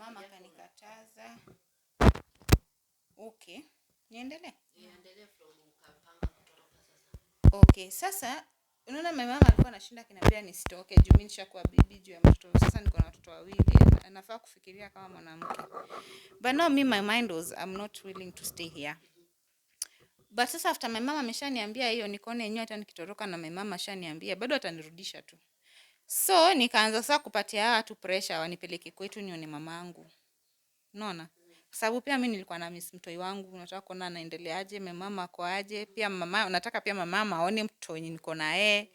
mama akanikataza. Okay, niendelee. Endelee from ukapanga kutoroka sasa. Okay, sasa unaona my mama alikuwa anashinda kiniambia nisitoke juu mimi nishakuwa bibi juu ya mtoto. Sasa niko na watoto wawili, anafaa kufikiria kama mwanamke. But now me my mind was I'm not willing to stay here. But sasa after my mama ameshaniambia hiyo, nikaona yenyewe hata nikitoroka na my mama ashaniambia bado atanirudisha tu. So nikaanza sasa kupatia watu pressure wanipeleke kwetu nione mamangu. Unaona? Kwa sababu pia mimi nilikuwa na miss mtoi wangu, nataka kuona anaendeleaje, mama ako aje, pia mama nataka pia mama aone mtoi niko na yeye.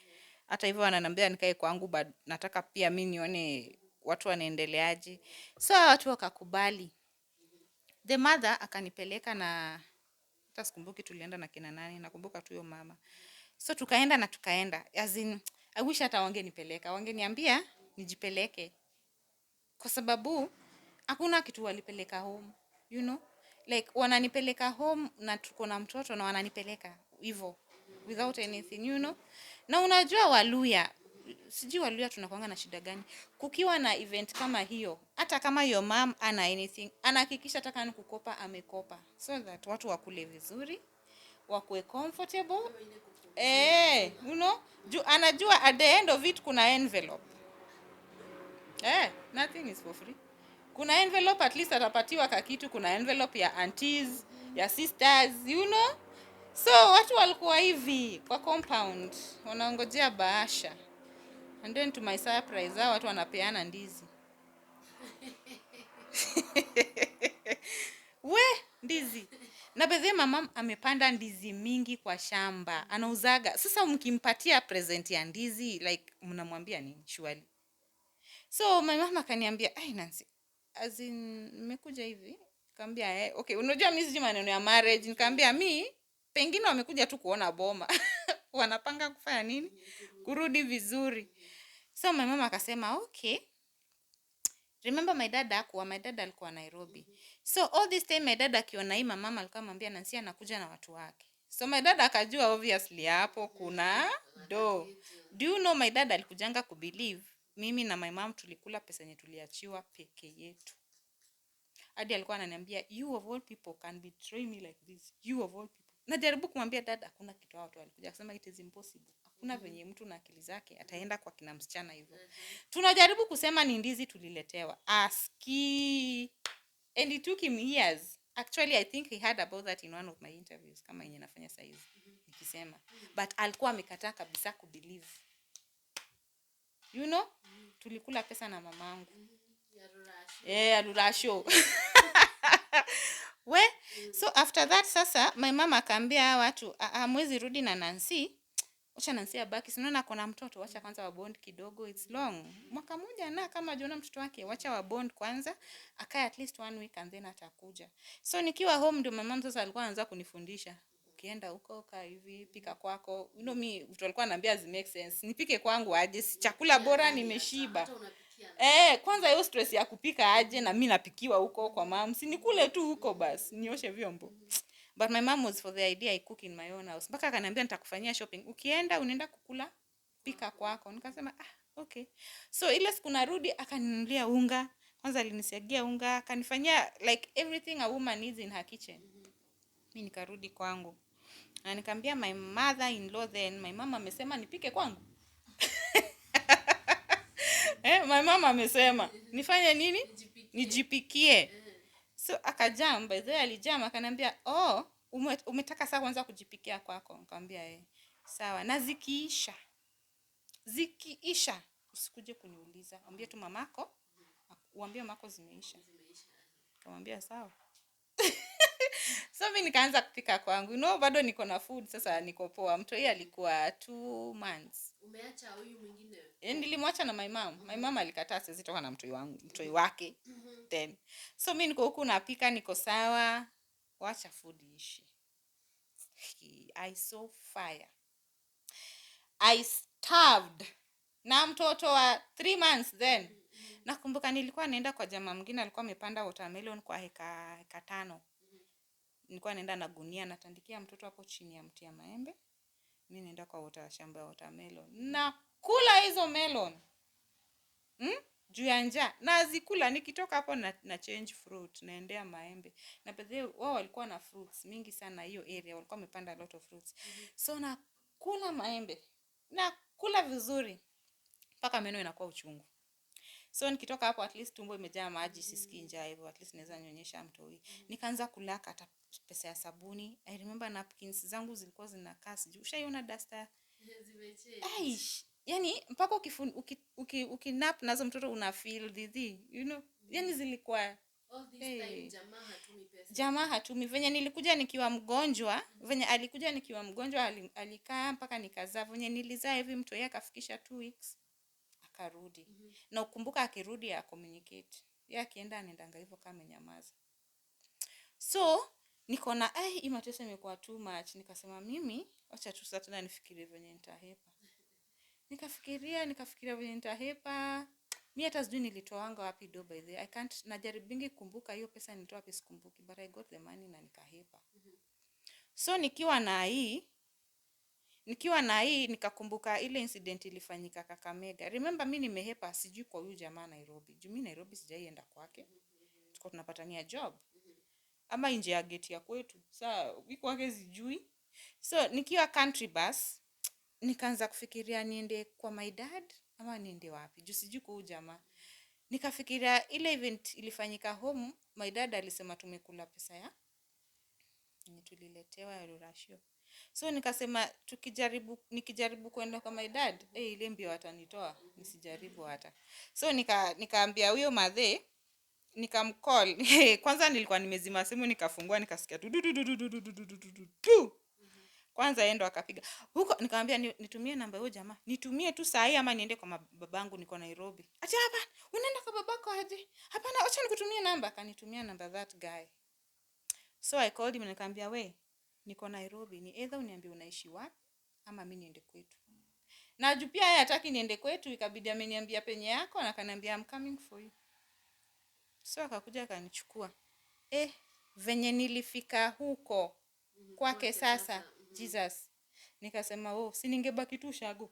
Hata hivyo ananiambia nikae kwangu, but nataka pia mimi nione watu wanaendeleaje. So watu wakakubali. The mother akanipeleka na hata sikumbuki tulienda na kina nani, nakumbuka tu huyo mama. So tukaenda. As in, I wish hata wangenipeleka. Wangeniambia nijipeleke. Kwa sababu hakuna kitu walipeleka home, you know? Like wananipeleka home na tuko na mtoto na wananipeleka hivyo without anything, you know? Na unajua Waluya, sijui Waluya tunakuanga na shida gani. Kukiwa na event kama hiyo, hata kama your mom ana anything, anahakikisha hata kama kukopa amekopa. So that watu wakule vizuri, wakuwe comfortable. You know? Anajua at the end of it kuna envelope. Nothing is for free. Kuna envelope, at least atapatiwa kakitu. Kuna envelope ya aunties, ya sisters, you know. So watu walikuwa hivi kwa compound wanaongojea bahasha, and then to my surprise hao watu wanapeana ndizi. Ndizi. Na bedhe mama amepanda ndizi mingi kwa shamba, anauzaga. Sasa mkimpatia present ya ndizi, like mnamwambia nini surely? So my mama kaniambia, Nancy, as in nimekuja hivi. Nikamwambia okay, unajua mimi sijui maneno ya marriage. Nikamwambia mimi pengine wamekuja tu kuona boma. Wanapanga kufanya nini? Kurudi vizuri. So my mama akasema, okay. Remember my dad alikuwa Nairobi. So all this time my dad akiona hii mama alikuwa anamwambia Nancy anakuja na watu wake. So my dad akajua obviously hapo kuna do. Do you know my dad alikujanga kubelieve mimi na my mom tulikula pesa yenye tuliachiwa peke yetu. Hadi alikuwa ananiambia you of all people can betray me like this. You of all people. Najaribu kumwambia dad hakuna kitu watu walikuja kusema it is impossible. Hakuna venye mtu na akili zake ataenda kwa kina msichana hivyo. Tunajaribu kusema ni ndizi tuliletewa. Aski. And it took him years. Actually I think he heard about that in one of my interviews kama yenye nafanya saizi nikisema. But alikuwa amekataa kabisa kubelieve. You know? Tulikula pesa na mamangu. Rurasho. So after that sasa my mama akaambia watu hamwezi rudi na Nancy. Wacha Nancy abaki. Sinaona kuna mtoto, wacha kwanza wa bond kidogo, it's long. Mwaka mmoja na kama jiona mtoto wake, wacha wa bond kwanza, akae at least 1 week and then atakuja. So nikiwa home ndio mama sasa alikuwa anaanza kunifundisha. Ukienda huko kaa hivi, pika kwako. You know me, mtu alikuwa ananiambia it makes sense. Nipike kwangu aje, si chakula bora nimeshiba. Kwanza hiyo stress ya kupika aje na mimi napikiwa huko kwa mom. Si nikule tu huko basi, nioshe vyombo. But my mom was for the idea I cook in my own house. Mpaka akaniambia nitakufanyia shopping. Ukienda unaenda kukula pika kwako. Nikasema okay. So ile siku narudi akaninunulia unga. Kwanza alinisiagia unga, akanifanyia like everything a woman needs in her kitchen. Mimi nikarudi kwangu. Na nikamwambia my mother in law then, my mama amesema nipike kwangu. My mama amesema nifanye nini? Nijipikie. So akajam, by the way alijam akaniambia, umetaka sasa kwanza kujipikia kwako. Nikamwambia sawa. Na zikiisha usikuje kuniuliza. Ambia tu mamako, uambie mamako zimeisha. Nikamwambia sawa. So mimi nikaanza kupika kwangu. You know bado niko na food sasa niko poa. Mtoi alikuwa 2 months. Umeacha huyu mwingine? Nilimwacha na my mom. My mom alikataa siwezi toka na mtoi wake. Then so mimi niko huku napika niko sawa. Wacha food ishi. I saw fire. I starved. Na mtoto wa 3 months then. Nakumbuka nilikuwa naenda kwa jamaa mwingine alikuwa amepanda watermelon kwa heka 5. Nilikuwa naenda na gunia natandikia mtoto hapo chini ya mti ya maembe. Mimi naenda kwa shamba ya watermelon. Na kula hizo melon. juu ya njaa, nazikula nikitoka hapo na change fruit naendea maembe. Na baadhi wao walikuwa na fruits mingi sana hiyo area, walikuwa wamepanda a lot of fruits. So na kula maembe na kula vizuri mpaka meno inakuwa uchungu. So nikitoka hapo at least tumbo imejaa maji, sisikii njaa hivyo, at least naweza nyonyesha mtoi. Nikaanza kulaka hata pesa ya sabuni. I remember napkins zangu zilikuwa zinakaa, sijui ushaiona duster aish, yani mpaka ukinap nazo mtoto una feel dhidhi, you know, yani zilikuwa all this time jamaa hatumi. Venye nilikuja nikiwa mgonjwa, venye alikuja nikiwa mgonjwa, alikaa mpaka nikazaa. Venye nilizaa hivi mtu yeye akafikisha 2 weeks akarudi. Na ukumbuka akirudi ya communicate, yeye akienda anaendanga hivyo kama amenyamaza. So niko na hii mateso imekuwa too much. Nikasema mimi acha tu sasa tena nifikirie venye nitahepa. Nikafikiria venye nitahepa. Mimi hata sijui nilitoanga wapi do by the way. I can't, najaribingi kumbuka hiyo pesa nilitoa wapi, sikumbuki, but I got the money na nikahepa. So nikiwa na hii nikakumbuka ile incident ilifanyika Kakamega. Remember mimi nimehepa sijui kwa huyu jamaa Nairobi. Juu mimi Nairobi sijaienda kwake. Tuko tunapatania job. Ama nje ya gate ya kwetu. Sasa wiko wake sijui. So nikiwa country bus nikaanza kufikiria niende kwa my dad ama niende wapi. Juu sijui kwa huyu jamaa. Nikafikiria ile event ilifanyika home, my dad alisema tumekula pesa ya tuliletewa ya rurashio. So nikasema nikijaribu kwenda kwa my dad, ile mbio atanitoa, nisijaribu hata. So nikaambia huyo madhe, nikamcall. Kwanza nilikuwa nimezima simu, nikafungua nikasikia tu. Kwanza yeye ndo akapiga. Huko nikamwambia nitumie namba huyo jamaa. Nitumie tu saa hii ama niende kwa babangu niko Nairobi. Ati hapa, unaenda kwa babako aje? Hapana, acha nikutumie namba. Akanitumia namba that guy. So I called him and nikamwambia we, niko Nairobi, ni either uniambie unaishi wapi ama mimi niende kwetu. Na juu pia yeye hataki niende kwetu, ikabidi ameniambia penye yako na akaniambia I'm coming for you. So akakuja akanichukua. Venye nilifika huko kwake sasa, Jesus. Nikasema si ningebaki tu shago.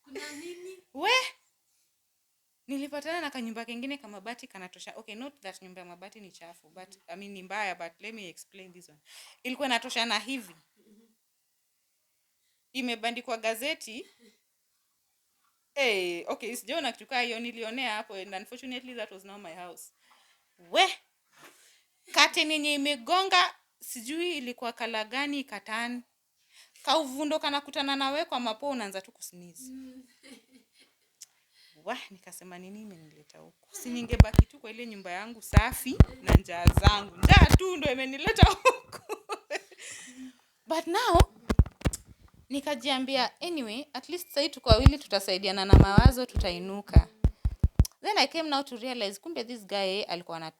kuna nini? Nilipatana na kanyumba kingine kama mabati kanatosha. Okay, not that nyumba ya mabati ni chafu, but I mean ni mbaya, but let me explain this one. Ilikuwa inatosha na hivi. Imebandikwa gazeti. Okay, sijaona kitu kama hiyo, nilionea hapo and unfortunately that was not my house. Curtain yenye imegonga sijui ilikuwa kala gani katani. Kauvundo kanakutana nawe kwa mapo unaanza tu kusneeze. Nikasema nini imenileta huko? Si ningebaki tu kwa ile nyumba yangu safi na njaa zangu. Njaa tu ndio imenileta huko. But now nikajiambia anyway, at least sasa tuko wawili tutasaidiana na mawazo, tutainuka. Then I came now to realize kumbe this guy alikuwa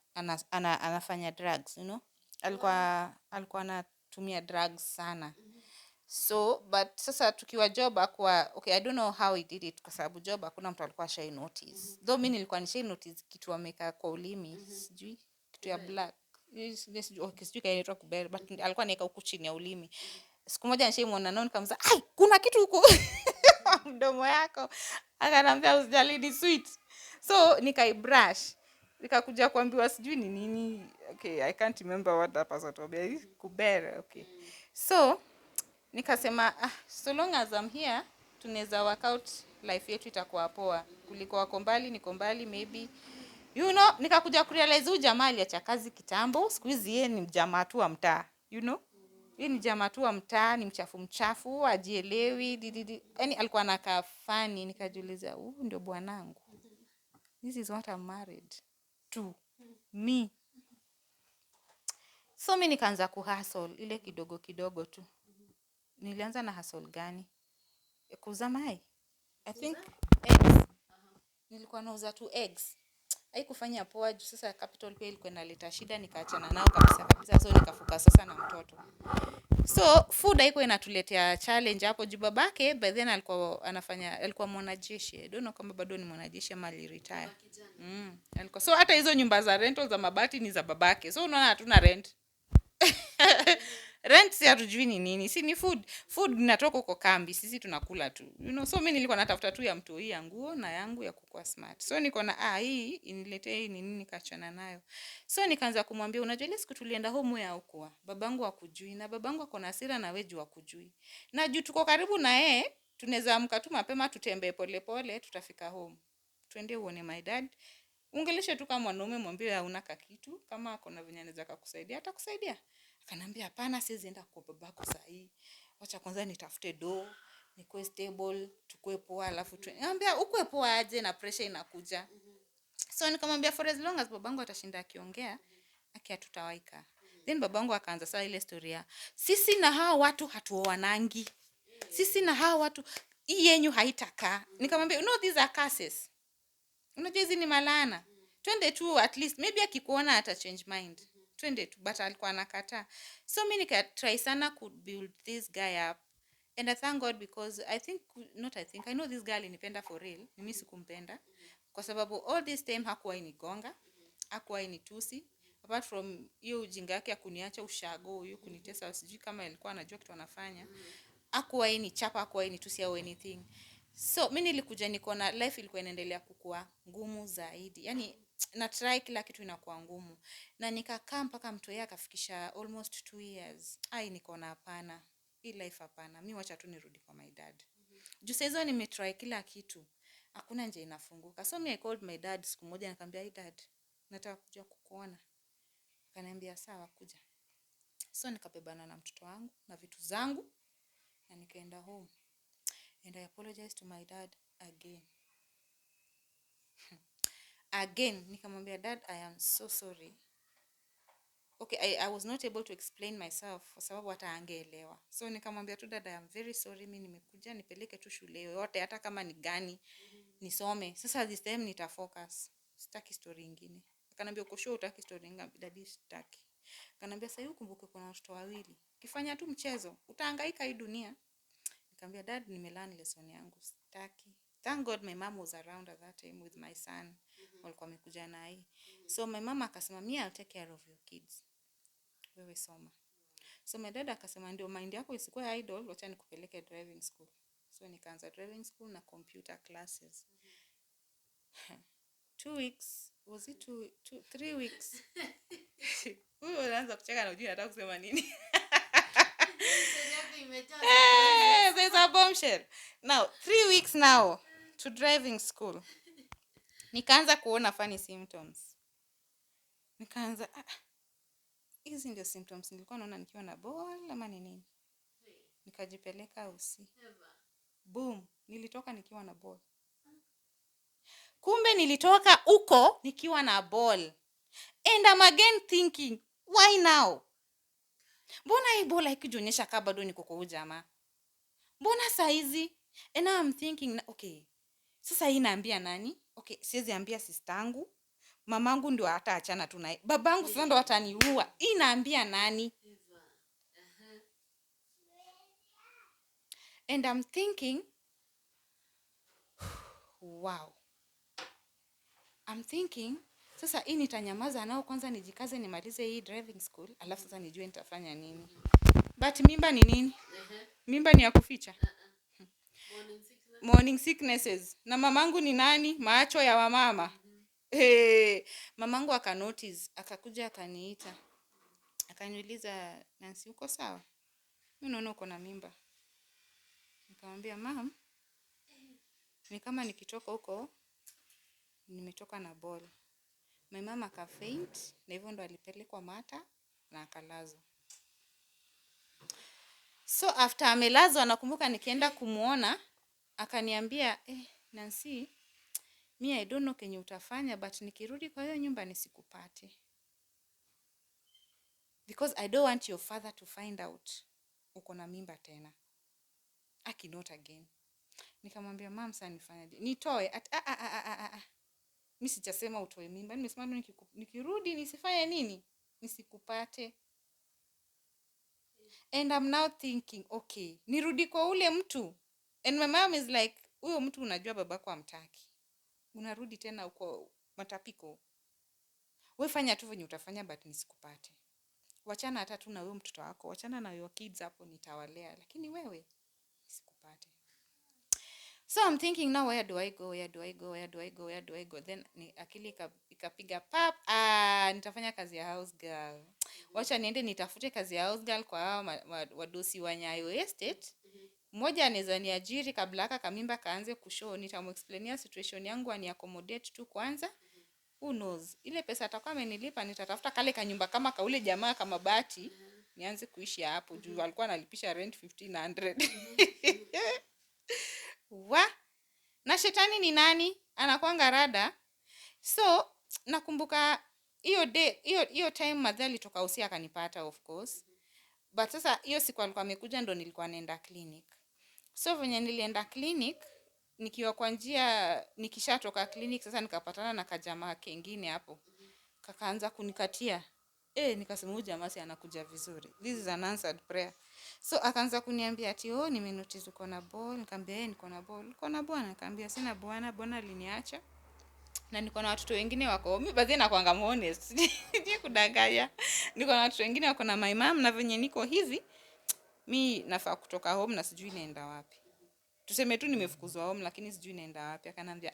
anafanya drugs, you know? Alikuwa anatumia drugs sana. So but sasa tukiwa job okay, I don't know how he did it kwa sababu job hakuna mtu alikuwa shy notice. Though mimi nilikuwa nishay notice kitu ameka kwa ulimi, sijui kitu ya black. Okay, sijui kaitwa kubera, but alikuwa anaweka huku chini ya ulimi. Siku moja nishamuona nao nikamza, kuna kitu huko mdomo yako. Akaniambia usijali ni sweet. So nikaibrash. Nikakuja kuambiwa sijui ni nini. Okay, I can't remember what that person told me. Kubera, okay. So nikasema so long as I'm here tunaweza work out, life yetu itakuwa poa. Kuliko wako mbali, niko mbali maybe. You know, nikakuja kurealize huyu jamaa aliacha kazi kitambo. Siku hizi yeye ni jamaa tu wa mtaa. You know? Yeye ni jamaa tu wa mtaa, ni mchafu, hajielewi. Yaani alikuwa anakaa funny, nikajiuliza, ndio bwanangu. This is what I'm married to. Me. So mimi nikaanza kuhustle ile kidogo kidogo tu. Nilianza na hustle gani? Kuuza mayai. I think eggs. Nilikuwa nauza tu eggs. Haikufanya poa juu sasa capital pay ilikuwa inaleta shida, nikaachana nao kabisa. So nikafuka sasa na mtoto. So food haiko inatuletea challenge hapo juu babake by then alikuwa mwanajeshi. I don't know kama bado ni mwanajeshi ama aliretire. Alikuwa. So hata hizo nyumba za rental za mabati ni za babake. So unaona hatuna rent. Rent si hatujui ni nini, si ni food inatoka huko kambi, sisi tunakula tu, so mimi nilikuwa natafuta tu ya mtoi ya nguo na yangu ya kukua smart, so niko na hii iniletee hii nini, nikachana nayo. So nikaanza kumwambia, unajua ile siku tulienda home ya ukua babangu hakujui, na babangu ako na hasira na wewe juu hakujui, na juu tuko karibu na yeye, tunaweza amka tu mapema tutembee pole tutafika home, twende uone my dad. Ungeleshe tu kama mwanaume, mwambie hauna kitu, kama kuna venye anaweza kukusaidia atakusaidia. Akanambia hapana, siwezi enda kwa babako saa hii, wacha kwanza nitafute nikuwe stable, tukue poa, alafu niambia ukue poa aje na pressure inakuja. So nikamwambia for as long as babangu atashinda akiongea, hatutawaika. Then babangu akaanza saa ile story, sisi na hao watu hatuoanangi, sisi na hao watu hii yenyu haitakaa. Nikamwambia these are curses, unajua hizi ni malana, twende tu, at least maybe akikuona ata change mind, twende tu. But alikuwa anakataa. So mimi nika try sana ku build this guy up, and I thank God because I know this girl inipenda for real. Mimi sikumpenda kwa sababu all this time hakuwa inigonga, hakuwa initusi, apart from hiyo ujinga yake ya kuniacha ushago, huyo kunitesa, sijui kama alikuwa anajua kitu anafanya. Hakuwa inichapa, hakuwa initusi au anything. So mimi nilikuja niko na life ilikuwa inaendelea kukua ngumu zaidi, yani na try kila kitu inakuwa ngumu, na nikakaa mpaka mtu yeye akafikisha almost 2 years. Niko na hapana, hii life hapana, mimi wacha tu nirudi kwa my dad. Juu sasa hizo nimetry kila kitu, hakuna nje inafunguka. So I called my dad siku moja, nikamwambia, dad, nataka kuja kukuona. Akaniambia sawa, kuja. So nikabebana na mtoto wangu na vitu zangu na nikaenda home, and I apologized to my dad again. Nikamwambia, dad, I am so sorry. Okay, I was not able to explain myself kwa sababu hata angeelewa. So nikamwambia tu, dad, I am very sorry, mimi nimekuja nipeleke tu shule yote hata kama ni gani, nisome. Sasa this time nitafocus, sitaki story nyingine. Akaniambia, uko sure utaki story nyingine? Dad, sitaki. Akaniambia, sasa ukumbuke kuna watoto wawili, ukifanya tu mchezo utahangaika hii dunia. Nikamwambia, dad, nimelearn lesson yangu, sitaki. Thank God my mom was around at that time with my son. Walikuwa wamekuja na hii. So my mama akasema, me I'll take care of your kids, wewe soma. So my dad akasema, ndio mind yako isikuwe idle, wacha nikupeleke driving school. So nikaanza driving school na computer classes. 2 weeks, was it 3 weeks? Huyo anaanza kucheka na ujui nataka kusema nini. There's a bombshell. Now 3 weeks now to driving school, nikaanza kuona funny symptoms. Nikaanza hizi ndio symptoms nilikuwa naona nikiwa na ball ama ni nini. Nikajipeleka usi. Boom, nilitoka nikiwa na ball. Kumbe nilitoka huko nikiwa na ball. And I'm again thinking, why now? Mbona hii ball haikujionyesha kama bado niko kwa jamaa? Mbona saa hizi? And now I'm thinking, okay, sasa hii naambia nani? Okay, siwezi ambia sistangu. Mamangu ndio ataachana tu naye. Babangu sasa ndo ataniua. Hii naambia nani? And I'm thinking, wow. I'm thinking, sasa hii nitanyamaza nao kwanza nijikaze nimalize hii driving school, alafu sasa nijue nitafanya nini. But mimba ni nini? Mimba ni ya kuficha. Morning sicknesses. Na mamangu ni nani? Macho ya wamama. Mamangu akanotice, akakuja akaniita. Akaniuliza, Nancy, uko sawa? Mimi naona uko na mimba. Nikamwambia, mom, ni kama nikitoka huko nimetoka na ball. My mama akafaint, na hivyo ndo alipelekwa Mata na akalazwa. So after amelazwa, nakumbuka nikienda kumuona, akaniambia, Nancy, me I don't know kenye utafanya, but nikirudi kwa hiyo nyumba nisikupate, because I don't want your father to find out uko na mimba tena. Not again. Nikamwambia, mom, sasa nifanyaje? Nitoe? Mimi sijasema utoe mimba. Nimesema nikirudi nisifanye nini? Nisikupate. And I'm now thinking, okay, nirudi kwa ule mtu. And my mom is like, huyo mtu unajua babako hamtaki. Unarudi tena uko matapiko. Wewe fanya tu venye utafanya, but nisikupate. wachana hata tu na huyo mtoto wako, wachana na your kids hapo, nitawalea, lakini wewe sikupate. So I'm thinking now, where do I go? Then akili ikapiga pap, nitafanya kazi ya house girl. Wacha niende nitafute kazi ya house girl kwa hao wadosi wa Nyayo Estate. Mmoja anaweza niajiri kabla aka kamimba kaanze kushow, nitamuexplainia situation yangu, ani accommodate tu kwanza. Who knows? Ile pesa atakuwa amenilipa nitatafuta kale kanyumba kama kaule jamaa kama bati, nianze kuishi hapo juu alikuwa analipisha rent 1500. Wa na shetani ni nani? Anakuanga rada. So nakumbuka hiyo time madhe alitoka usia akanipata, of course. But sasa hiyo siku alikuwa amekuja ndo nilikuwa naenda clinic. So venye nilienda clinic, nikiwa kwa njia nikishatoka clinic sasa nikapatana na kajamaa kengine hapo. Kakaanza kunikatia. Nikasema huyu jamaa si anakuja vizuri. This is an answered prayer. So akaanza kuniambia ati nimenotice uko na ball. Nikamwambia niko na ball. Uko na bwana? Nikamwambia sina bwana, bwana aliniacha. Na niko na watoto wengine wako. Mimi baadhi nakuanga honest. Sije kudanganya. Niko na watoto wengine wako na my mom, na venye niko hivi mi nafaa kutoka home na sijui naenda wapi. Tuseme tu nimefukuzwa home lakini sijui naenda wapi. Akanambia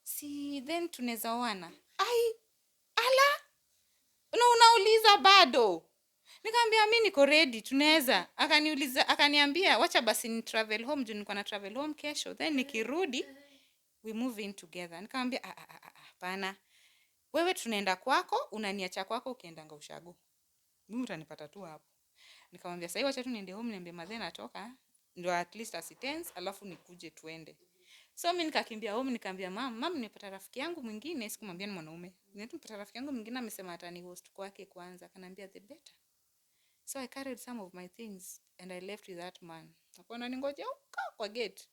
si then tunaweza oana. Ala, unauliza bado? Nikamwambia mimi niko ready, tunaweza. Akaniambia wacha basi ni travel home, juu niko na travel home kesho, then nikirudi we move in together. Nikamwambia hapana. Wewe tunaenda kwako, unaniacha kwako ukiendanga ushago. Mimi utanipata tu hapo. Nikamwambia sasa wacha tu niende home, niambie madhe natoka, ndio at least asitense, alafu nikuje tuende. So mimi nikakimbia home, nikamwambia mama nimepata rafiki yangu mwingine, sikumwambia ni mwanaume. Nimepata rafiki yangu mwingine amesema atani host kwake kwanza. Akanambia the better. So I carried some of my things and I left with that man. Akaona ningoje huko kwa gate.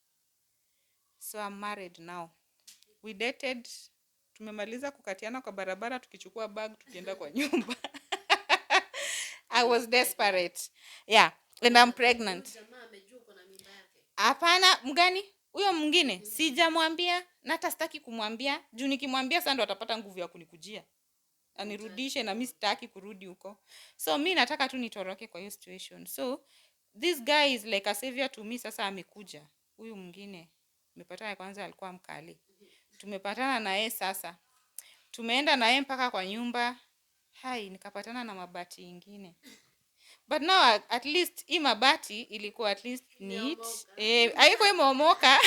So I'm married now. We dated, tumemaliza kukatiana kwa barabara tukichukua bag tukienda kwa nyumba. I was desperate. Yeah, and I'm pregnant. Jamaa amejua uko na mimba yake. Hapana, mgani? Huyo mwingine sijamwambia, na hata sitaki kumwambia. Juu nikimwambia sasa ndo atapata nguvu ya kunikujia. Anirudishe na mimi sitaki kurudi huko. So mimi nataka tu nitoroke kwa hiyo situation. So this guy is like a savior to me. Sasa amekuja. Huyu mwingine nimepatana kwanza alikuwa mkali. Tumepatana na yeye sasa. Tumeenda na yeye mpaka kwa nyumba. Nikapatana na mabati ingine. But now at least hii mabati ilikuwa at least neat. Haikuwa imeomoka.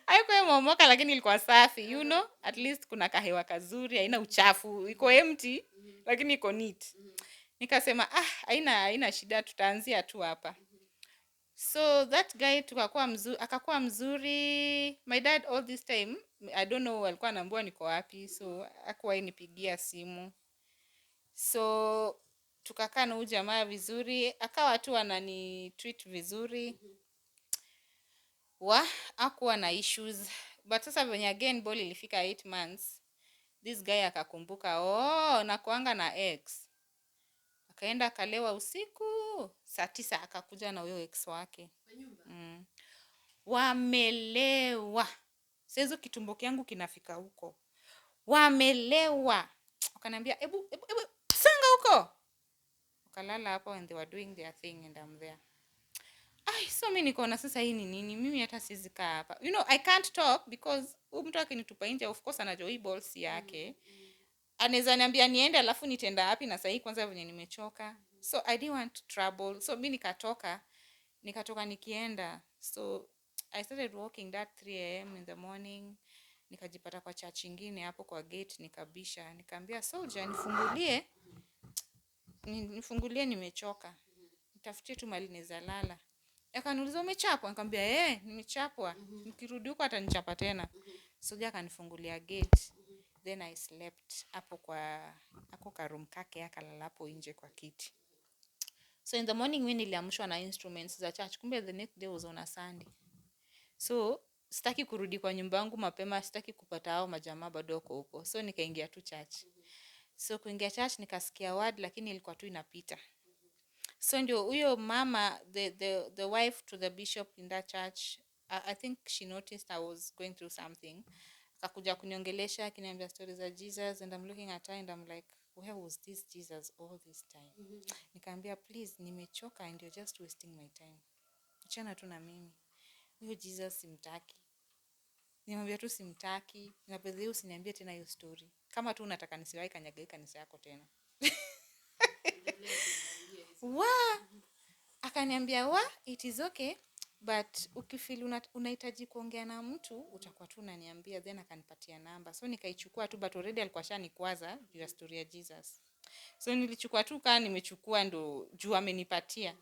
Haikuwa imeomoka lakini ilikuwa safi, you know? At least kuna kahewa kazuri, haina uchafu, iko empty lakini iko neat. Nikasema haina shida, tutaanzia tu hapa. So that guy akakuwa mzuri. My dad all this time, I don't know alikuwa anaambiwa niko wapi, so hakuwahi nipigia simu. So tukakaa na huyu jamaa vizuri, akawa tu anani treat vizuri. Hakuwa na issues. But sasa venye again ball ilifika 8 months, this guy akakumbuka nakuanga na ex. Akaenda akalewa usiku, saa 9 akakuja na huyo ex wake. Wamelewa. Sasa kitumbo kyangu kinafika huko. Wamelewa. Wakaniambia ebu sanga huko. Wakalala hapo and they were doing their thing and I'm there. So mimi nikaona sasa hii ni nini? Mimi hata siwezi kaa hapa. You know, I can't talk because mtu akinitupa nje, of course anajua hii balls yake. Anaweza niambia niende alafu nitenda wapi, na sasa hii kwanza venye nimechoka. So I didn't want trouble. So mimi nikatoka nikienda. So I started walking that 3 a.m. in the morning. Nikajipata kwa church nyingine hapo kwa gate, nikabisha. Nikamwambia soldier nifungulie nimechoka. Nitafutie tu mahali naweza lala. Akaniuliza umechapwa? Nikamwambia nimechapwa. Nikirudi huko atanichapa tena. Soldier akanifungulia gate. Then I slept hapo kwa room kake, akalala hapo nje kwa kiti. So in the morning mimi niliamshwa na instruments za church. Kumbe the next day was on a Sunday. So sitaki kurudi kwa nyumba yangu mapema, sitaki kupata hao majamaa bado wako huko. So nikaingia tu church. So kuingia church nikasikia word lakini ilikuwa tu inapita. So ndio huyo mama, the wife to the bishop in that church, I think she noticed I was going through something. Akakuja kuniongelesha, akiniambia stories za Jesus, and I'm looking at her and I'm like, where was this Jesus all this time? Nikamwambia please, nimechoka and you're just wasting my time. Achana tu na mimi. Huyo Jesus simtaki. Nimwambia tu simtaki. Na by the way usiniambie tena hiyo story. Kama tu unataka nisiwahi kanyaga kanisa yako tena. Wa akaniambia it is okay, but ukifeel unahitaji kuongea na mtu utakuwa tu unaniambia. Then akanipatia namba, so nikaichukua tu, but already alikuwa shanikwaza juu ya story ya Jesus. So nilichukua tu kama nimechukua ndo juu amenipatia.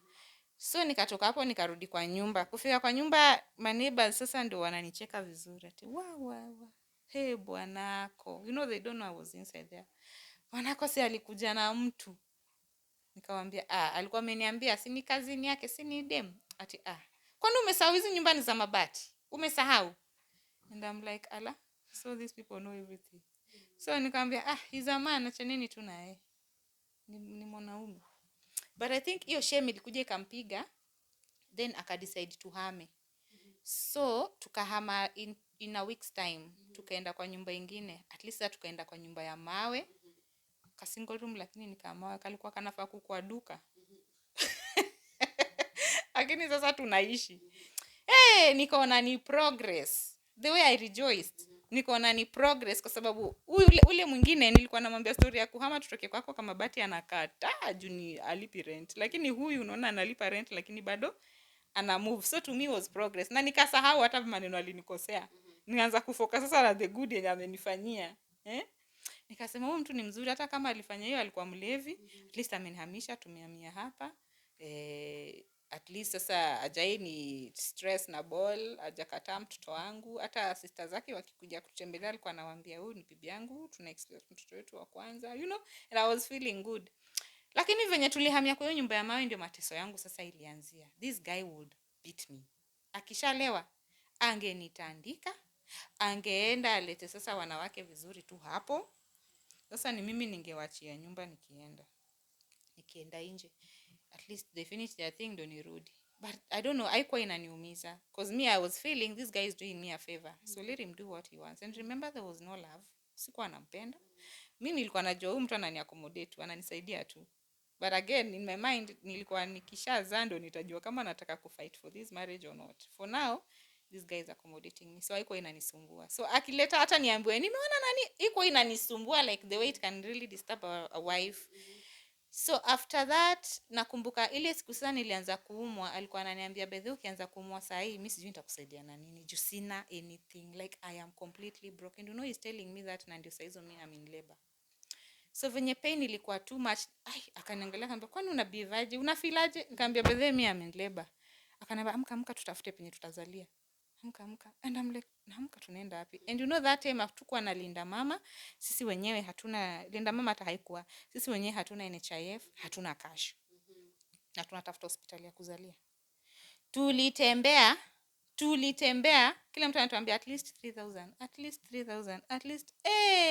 So nikatoka hapo nikarudi kwa nyumba. Kufika kwa nyumba maneighbor sasa ndo wananicheka vizuri ati wa hey bwanako, you know they don't know I was inside there. Bwanako si alikuja na mtu. Nikamwambia alikuwa ameniambia si ni kazini yake, si ni dem. Ati kwani umesahau hizi nyumba ni za mabati? Umesahau? And I'm like ala, so these people know everything. So nikamwambia he's a man, acha nini tu naye. Ni mwanaume. But I think hiyo shame ilikuja ikampiga, then akadecide to hame. So tukahama in a week's time. Tukaenda kwa nyumba ingine. At least tukaenda kwa nyumba ya mawe. Ka single room lakini nikamawe kalikuwa kanafaa kukua duka. Lakini sasa tunaishi. Nikaona ni progress. The way I rejoiced. Nikaona ni progress kwa sababu ule mwingine nilikuwa namwambia story ya kuhama tutoke kwako kama bati anakataa juu ni alipi rent. Lakini huyu unaona analipa rent lakini bado ana move. So to me was progress. Na nikasahau hata maneno alinikosea. Nianza kufocus sasa na the good yenye amenifanyia. Nikasema huyu mtu ni mzuri, hata kama alifanya hiyo alikuwa mlevi, at least amenihamisha tumehamia hapa. At least sasa hajai ni stress na ball, hajakataa mtoto wangu. Hata sister zake wakikuja kutembelea alikuwa anawaambia huyu ni bibi yangu, tuna expect mtoto wetu wa kwanza, you know, and I was feeling good. Lakini venye tulihamia kwa hiyo nyumba ya mawe ndio mateso yangu sasa ilianzia. This guy would beat me. Akishalewa angenitandika, angeenda alete sasa wanawake vizuri tu hapo. Sasa ni mimi ningewachia nyumba nikienda nje. At least they finished their thing ndo nirudi. But I don't know, haikuwa inaniumiza. Because me I was feeling this guy is doing me a favor. So let him do what he wants. And remember there was no love. Sikuwa nampenda. Mimi nilikuwa najua huyu mtu anani accommodate, ananisaidia tu. But again in my mind nilikuwa nikishazaa ndo nitajua kama nataka kufight for this marriage or not. For now this guy is accommodating me, so haikuwa inanisumbua. So akileta hata niambiwe nimeona nani, iko inanisumbua like the way it can really disturb a wife. So after that nakumbuka ile siku sasa nilianza kuumwa, alikuwa ananiambia bedhi ukianza kuumwa saa hii mimi sijui nitakusaidia na nini, juu sina anything, like I am completely broken. You know he's telling me that na ndio saa hizo mimi I'm in labor. So venye pain ilikuwa too much, akaniangalia akaniambia kwani unabivaje, unafilaje? Nikamwambia bedhi mimi I'm in labor. Akaniambia amka tutafute penye tutazalia. Amka. And I'm like, naamka tunaenda wapi? And you know that time hatukuwa na linda mama. Sisi wenyewe hatuna linda mama, hata haikuwa. Sisi wenyewe hatuna NHIF, hatuna cash. Na tunatafuta hospitali ya kuzalia. Tulitembea, kila mtu anatuambia at least 3,000. At least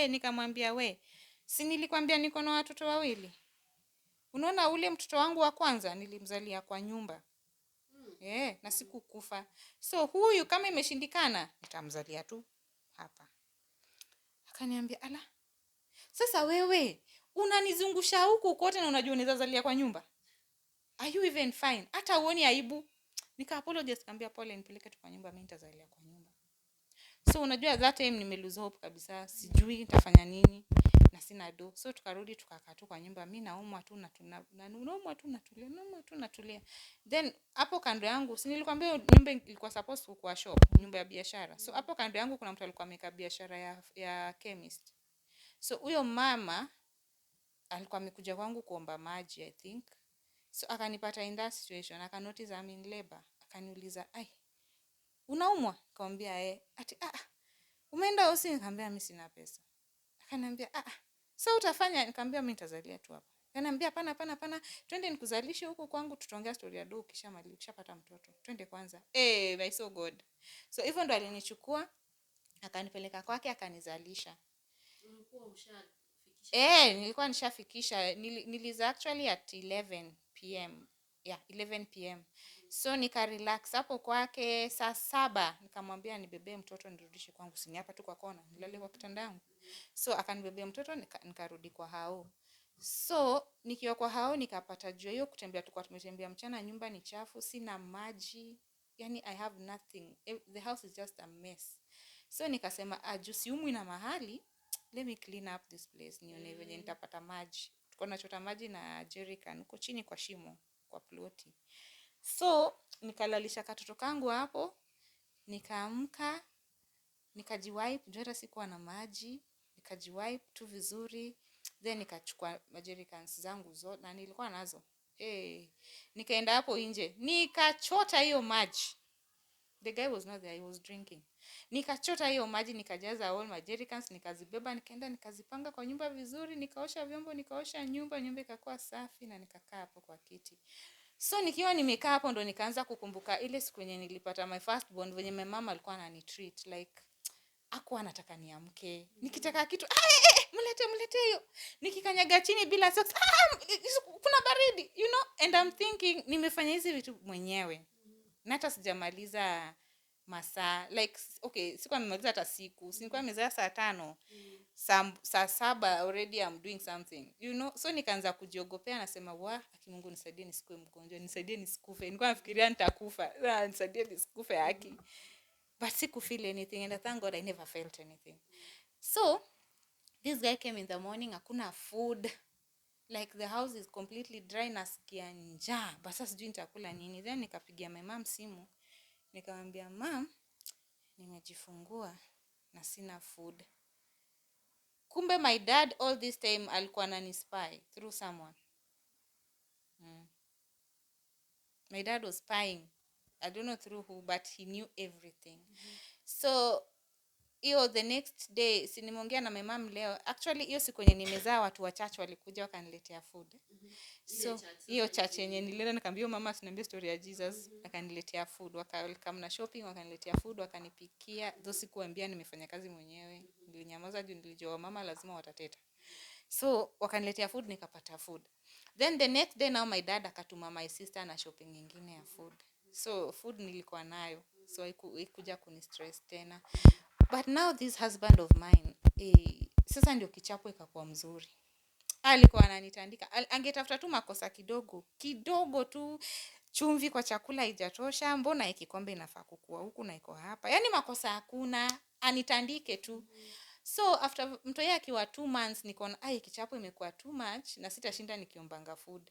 nikamwambia si nilikwambia niko na watoto wawili. Unaona ule mtoto wangu wa kwanza nilimzalia kwa nyumba. Na sikukufa. So huyu kama imeshindikana nitamzalia tu hapa. Akaniambia ala, sasa wewe unanizungusha huku kote na unajua unizazalia kwa nyumba, are you even fine? Hata uoni aibu? Nika apologize, nikamwambia pole, nipeleke tu kwa nyumba, mimi nitazalia kwa nyumba. So unajua that time nime lose hope kabisa, sijui nitafanya nini na sina do. So tukarudi tukakaa tu kwa nyumba, mimi naumwa tu natulia. Then hapo kando yangu, si nilikwambia nyumba ilikuwa supposed kuwa shop, nyumba ya biashara. So hapo kando yangu kuna mtu alikuwa ameka biashara ya chemist. So huyo mama alikuwa amekuja kwangu kuomba maji I think. So akanipata in that situation, akanotice I'm in labor. Akaniuliza, unaumwa? Nikamwambia ati umeenda hosi? Nikamwambia mimi sina pesa. Akaniambia so utafanya? Nikamwambia mimi nitazalia tu hapa. Akaniambia hapana, twende nikuzalishe huko kwangu, tutaongea story ya do ukishapata mtoto. Twende kwanza. By so God. So hivyo ndo alinichukua akanipeleka kwake akanizalisha. Ulikuwa ushafikisha? Nilikuwa nishafikisha. Niliza actually at 11 pm. 11 pm. So nika relax hapo kwake saa 7. Nikamwambia nibebe mtoto nirudishe kwangu, sini hapa tu kwa kona, nilale kwa kitanda yangu. So akanibebea mtoto nikarudi kwa hao. So nikiwa kwa hao nikapata jua hiyo kutembea, tulikuwa tumetembea mchana, nyumba ni chafu, sina maji, yani I have nothing, the house is just a mess. So nikasema juu siumwi na mahali, let me clean up this place nione venye nitapata maji. Tuko nachota maji na jerrycan uko chini kwa shimo kwa ploti. So nikalalisha katoto kangu hapo, nikaamka nikajiwipe juu hata sikuwa na maji, nikajiwipe tu vizuri, then nikachukua jerrycans zangu zote na nilikuwa nazo. Nikaenda hapo nje nikachota hiyo maji. The guy was not there, he was drinking. Nikachota hiyo maji nikajaza all my jerrycans, nikazibeba nikaenda nikazipanga kwa nyumba vizuri, nikaosha vyombo, nikaosha nyumba ikakuwa safi, na nikakaa hapo kwa kiti. So nikiwa nimekaa hapo ndo nikaanza kukumbuka ile siku yenye nilipata my first born, venye my mama alikuwa ananitreat like hakuwa anataka niamke. Nikitaka kitu mlete hiyo. Nikikanyaga chini bila socks, kuna baridi, you know, and I'm thinking nimefanya hizi vitu mwenyewe. Na hata sijamaliza masaa, like okay, sikuwa nimemaliza hata siku. Sikuwa nimezaa saa 5. Saa 7 already I'm doing something. You know, so nikaanza kujiogopea, nasema aki Mungu nisaidie nisikue mgonjwa, nisaidie nisikufe. Nilikuwa nafikiria nitakufa. Nisaidie nisikufe haki. But siku feel anything, and I thank God I never felt anything. So this guy came in the morning, hakuna food, like the house is completely dry, nasikia njaa, but sasa sijui nitakula nini. Then nikapigia my mom simu, nikamwambia mom, nimejifungua na sina food. Kumbe my dad all this time alikuwa ananispy through someone. My dad was spying, I don't know through who, but he knew everything. So hiyo the next day nimeongea na my mom leo. Actually hiyo siku yenye nimezaa watu wachache walikuja wakaniletea food. So hiyo church yenye nilienda nikamwambia mama asiniambie story ya Jesus, akaniletea food, welcome na shopping, wakaniletea food, wakanipikia. Though sikuambia nimefanya kazi mwenyewe, nilinyamaza juu nilijua mama lazima watateta. So wakaniletea food, nikapata food. Then the next day now my dad akatuma my sister na shopping nyingine ya food. So food nilikuwa nayo, so haikuja kunistress tena. But now this husband of mine, sasa ndio kichapo ikakuwa mzuri. Alikuwa ananitandika. Angetafuta tu makosa kidogo tu, chumvi kwa chakula haijatosha, mbona kikombe inafaa kukua huku na iko hapa. Yaani makosa hakuna, anitandike tu. So after mtoto akiwa 2 months nikaona kichapo imekuwa too much na sitashinda nikiombanga food.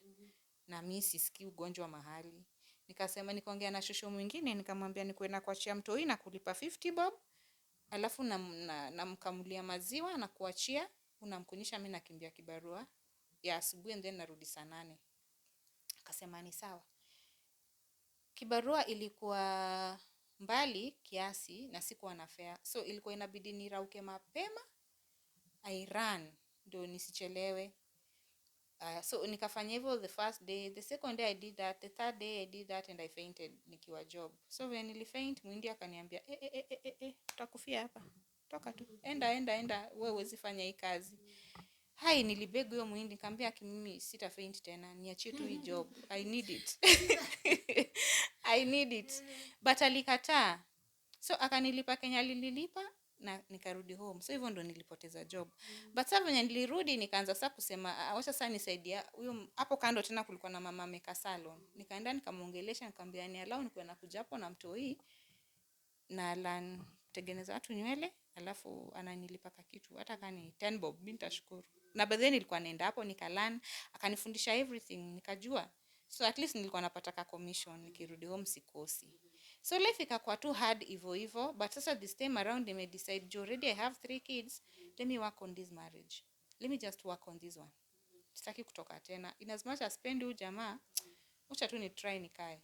Na mimi sisikii ugonjwa mahali. Nikasema nikaongea na shosho mwingine, nikamwambia nikuenda kuachia mtoi na kulipa 50 bob. Alafu namkamulia maziwa na kuachia, unamkunyisha, mimi nakimbia kibarua ya asubuhi and then narudi saa 8. Akasema ni sawa. Kibarua ilikuwa mbali kiasi na sikuwa na fare, so ilikuwa inabidi nirauke mapema I ran ndio nisichelewe. So nikafanya hivyo the first day, the second day I did that, the third day I did that and I fainted nikiwa job. So when nilifaint, mwindi akaniambia utakufia hapa, toka tu, enda, wewe huwezi fanya hii kazi. Nilibeg huyo mwindi, nikamwambia mimi sita faint tena, niachie tu hii job, I need it. I need it. But alikataa. So akanilipa Kenya alilipa na nikarudi home. So hivyo ndo nilipoteza job. But sasa when nilirudi nikaanza sasa kusema wacha sasa nisaidia huyo. Hapo kando tena kulikuwa na mama meka salon. Nikaenda nikamuongelesha, nikamwambia ni allow nikuwe nakuja hapo na mtoi na tengeneza watu nywele, alafu ananilipa kitu hata kani 10 bob, mimi nitashukuru. Na baadaye nilikuwa naenda hapo nikalan, akanifundisha everything, nikajua. So at least nilikuwa napata commission nikirudi home sikosi. So life ikakuwa too hard hivyo, but sasa this time around I decide already I have 3 kids, let me work on this marriage. Let me just work on this one. Sitaki kutoka tena. In as much as spend huyu jamaa, acha tu ni try nikae.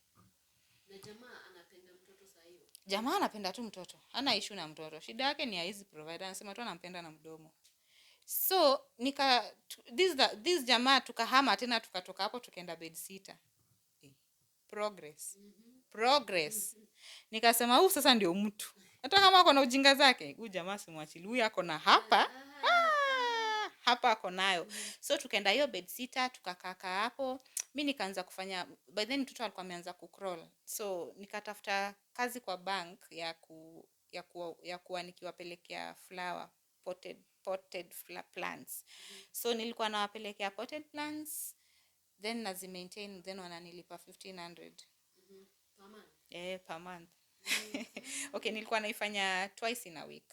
Na jamaa anapenda mtoto saa hiyo. Jamaa anapenda tu mtoto. Hana issue na mtoto. Shida yake ni hizi provider. Anasema tu anampenda na mdomo. So this jamaa tukahama tena, tukatoka hapo tukaenda bed sitter. Progress. Nikasema sasa ndio mtu. Hata kama ako na ujinga zake, huyu jamaa simwachili. Huyu ako na hapa. Hapa ako nayo. So tukaenda hiyo bed sitter, tukakaa hapo. Mimi nikaanza kufanya, by then mtoto alikuwa ameanza kucrawl. So nikatafuta kazi kwa bank ya kuwa nikiwapelekea flower, potted potted plants. So nilikuwa nawapelekea potted plants, then nazimaintain, then wananilipa 1500 Per month. per month. Okay, nilikuwa naifanya twice in a week.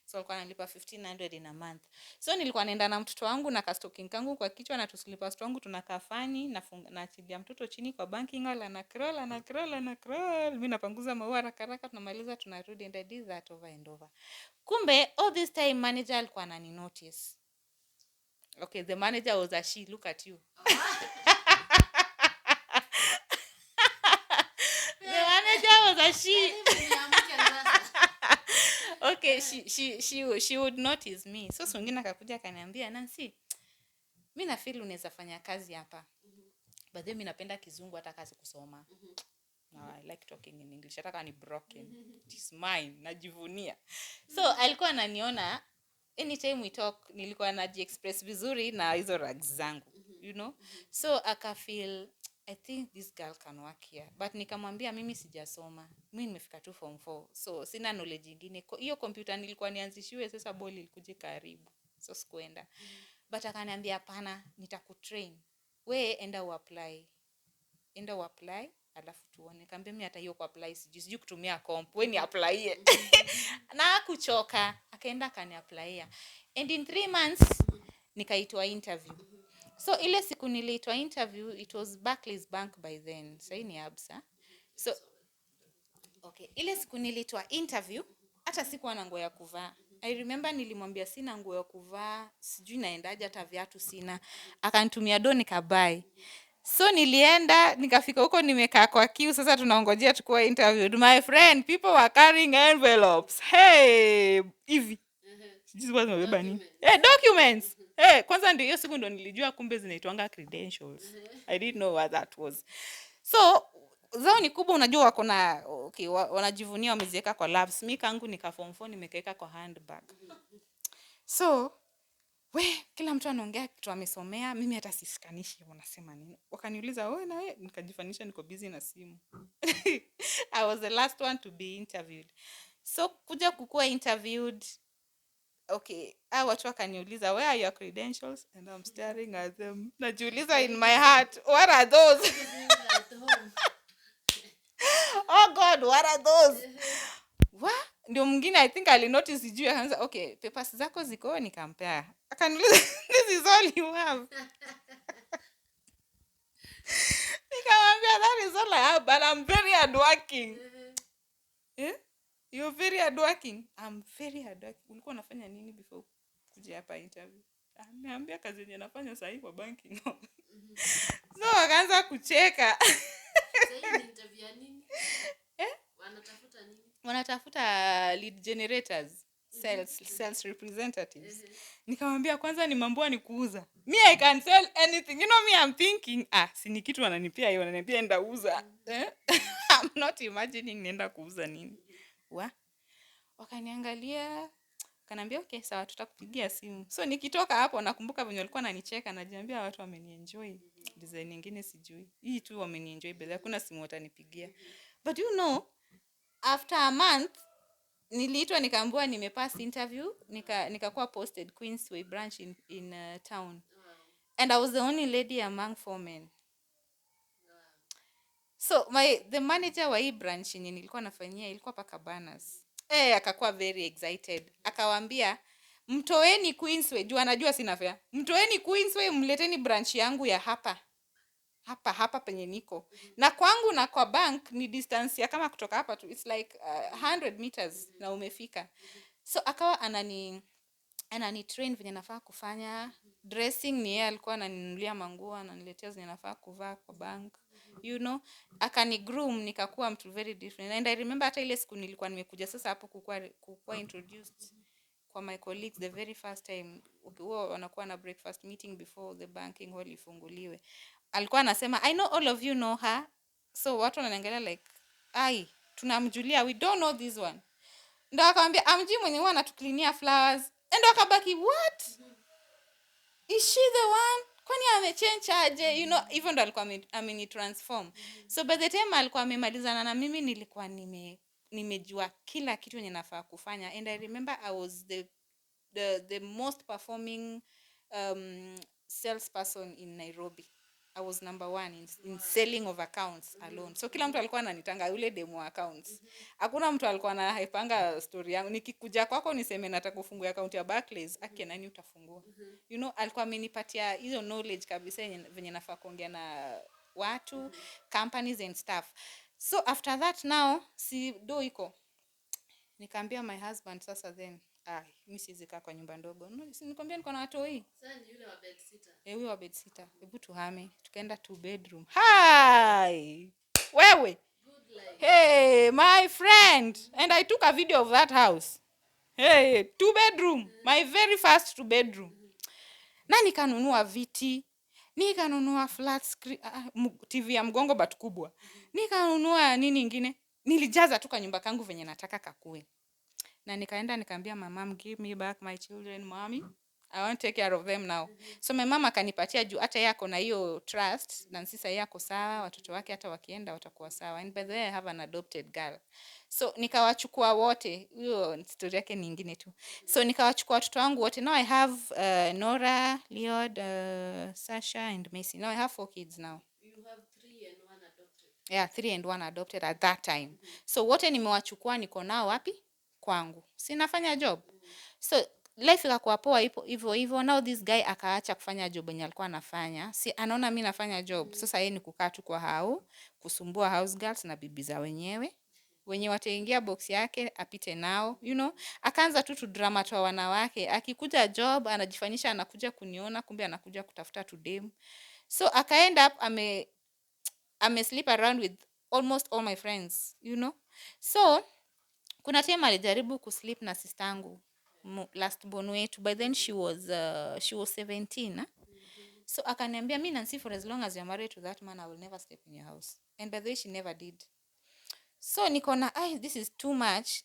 So alikuwa analipa 1500 in a month. So nilikuwa naenda na mtoto wangu na kastoking kangu kwa kichwa na tuslippers wangu, tunakaa fani na achilia mtoto chini kwa banking hall, ana crawl. Mimi napanguza maua haraka, tunamaliza tunarudi, and I did that over and over. Kumbe all this time manager alikuwa anani notice. Okay, the manager was a she, look at you. The manager was a she. Okay, she would notice me. So mwingine akakuja akaniambia, Nancy, mimi na feel unaweza fanya kazi hapa. But then mimi napenda kizungu hata kazi kusoma. No, I like talking in English. Hata ni broken. It is mine. Najivunia. So alikuwa ananiona anytime we talk nilikuwa naji-express vizuri na hizo rags zangu. You know? So aka feel I think this girl can work here. But nikamwambia mimi sijasoma. Mimi nimefika tu form 4. So sina knowledge nyingine. Hiyo computer nilikuwa nianzishiwe, sasa boli ilikuje karibu. So sikuenda. But akaniambia hapana, nitakutrain. We enda uapply. Alafu tuone. Nikamwambia mimi hata hiyo kuapply sijui kutumia comp. We ni apply. Na kuchoka. Akaenda akaniapplyia. And in 3 months nikaitwa interview. So ile siku niliitwa interview, it was Barclays Bank by then. Sasa ni Absa. So okay, ile siku niliitwa interview, hata sikuwa na nguo ya kuvaa. I remember nilimwambia sina nguo ya kuvaa, sijui naendaje, hata viatu sina. Akanitumia do nikabai. So nilienda, nikafika huko, nimekaa kwa queue, sasa tunaongojea tukua interviewed. My friend, people were carrying envelopes. Hey, hivi. Sijui wazi mabeba nini. Documents. Kwanza ndio hiyo siku ndo nilijua kumbe zinaitwanga credentials. I didn't know what that was. So zao ni kubwa, unajua wako na okay, wanajivunia wameziweka kwa labs. Mimi kangu nika form 4 nimekaeka kwa handbag. So kila mtu anaongea kitu amesomea, mimi hata sisikanishi wanasema nini. Wakaniuliza wewe na wewe, nikajifanisha niko busy na simu. I was the last one to be interviewed. So kuja kukua interviewed, okay, watu wakaniuliza where are your credentials, and I'm staring at them. Najiuliza in my heart, what are those? Oh God, what are those? Ndio mwingine I think ali notice juu akaanza, okay, papers zako ziko, nikampea. Akaniuliza this is all you have. Nikamwambia that is all I have, but I'm very hardworking. You're very hardworking. I'm very hardworking. Ulikuwa unafanya nini before kuja hapa interview? Niambia kazi yenye nafanya sasa hivi kwa banking. So akaanza kucheka. Sasa hii interview nini? Wanatafuta nini? Wanatafuta lead generators, sales representatives. Nikamwambia kwanza ni mambo ni kuuza. Me I can sell anything. You know me, I'm thinking, si ni kitu wananipia hiyo, wananiambia enda uza. I'm not imagining nienda kuuza nini. Wakaniangalia, wakaniambia okay, sawa tutakupigia simu. So nikitoka hapo nakumbuka venye walikuwa wananicheka, najiambia watu wamenienjoy. Design nyingine sijui. Hii tu wamenienjoy, bila hakuna simu watanipigia. But you know, after a month niliitwa nikaambiwa nimepass interview, nikakuwa posted Queensway branch in town. And I was the only lady among 4 men. So the manager wa hii branch yenye nilikuwa nafanyia ilikuwa paka banners. Akakuwa very excited. Akawaambia mtoeni Queensway, juu anajua sina fare. Mtoeni Queensway, mleteni branch yangu ya hapa penye niko. Na kwangu na kwa bank ni distance ya kama kutoka hapa tu, it's like 100 meters na umefika. So akawa anani train venye nafaa kufanya. Dressing ni yeye alikuwa ananinunulia manguo, ananiletea zenye nafaa kuvaa kwa bank. You know, akani groom nikakuwa mtu very different. And I remember hata ile siku nilikuwa nimekuja sasa hapo kukua introduced kwa my colleagues the very first time. Huwa wanakuwa na breakfast meeting before the banking hall ifunguliwe. Alikuwa anasema I know all of you know her. So watu wananiangalia like, tunamjulia, we don't know this one. Ndio akamwambia amji mwenye huwa anatucleania flowers. Ndio akabaki, what? Is she the one? Kwani amechange aje? You know, even ndo alikuwa amenitransform. So by the time alikuwa amemalizana na mimi nimejua kila kitu yenye nafaa kufanya. And I remember I was the the most performing salesperson in Nairobi. I was number one in selling of accounts alone. So kila mtu alikuwa ananitanga yule demo accounts. Hakuna mtu alikuwa anahypanga story yangu. Nikikuja kwako niseme nataka kufungua account ya Barclays, aki nani utafungua? You know, alikuwa amenipatia hiyo knowledge kabisa venye nafaa kuongea na watu, companies and stuff. So after that now, si do iko. Nikaambia my husband sasa then, mimi siwezi kaa kwa nyumba ndogo. No, si nikwambia niko na watoi. Sasa ni yule wa bed sitter. Huyo wa bed sitter. Hebu tuhame. Tukaenda 2 bedroom. Hi! Wewe. Good life. Hey, my friend. And I took a video of that house. Hey, 2 bedroom. My very first 2 bedroom. Na nikanunua viti. Nikanunua flat screen, TV ya mgongo but kubwa. Nikanunua nini ingine? Nilijaza tu nyumba kangu venye nataka kakue. Na nikaenda nikaambia my mom, give me back my children, mommy. I want to take care of them now. So my mama akanipatia juu hata yako na hiyo trust na sisi yako sawa, watoto wake hata wakienda watakuwa sawa. And by the way I have an adopted girl. So nikawachukua wote. Hiyo story yake ni nyingine tu. So nikawachukua watoto wangu wote. Now I have Nora, Leod, Sasha and Macy. Now I have 4 kids now. You have 3 and 1 adopted. Yeah, 3 and 1 adopted at that time. So wote nimewachukua niko nao wapi? Kwangu. Si nafanya job. So life ikakuwa poa hivyo hivyo. Now this guy akaacha kufanya job yenye alikuwa anafanya. Si anaona mimi nafanya job. Sasa yeye ni kukaa tu kwa hao, kusumbua house girls na bibi za wenyewe. Wenye wataingia box yake apite nao, you know. Akaanza tu drama tu wanawake. Akikuja job anajifanyisha anakuja kuniona, kumbe anakuja kutafuta tu dem. So aka end up sleep around with almost all my friends, you know. So kuna time alijaribu kusleep na sistangu last born wetu, by then she was 17. So akaniambia mimi Nancy, for as long as you're married to that man I will never step in your house. And by the way she never did. So niko na this is too much.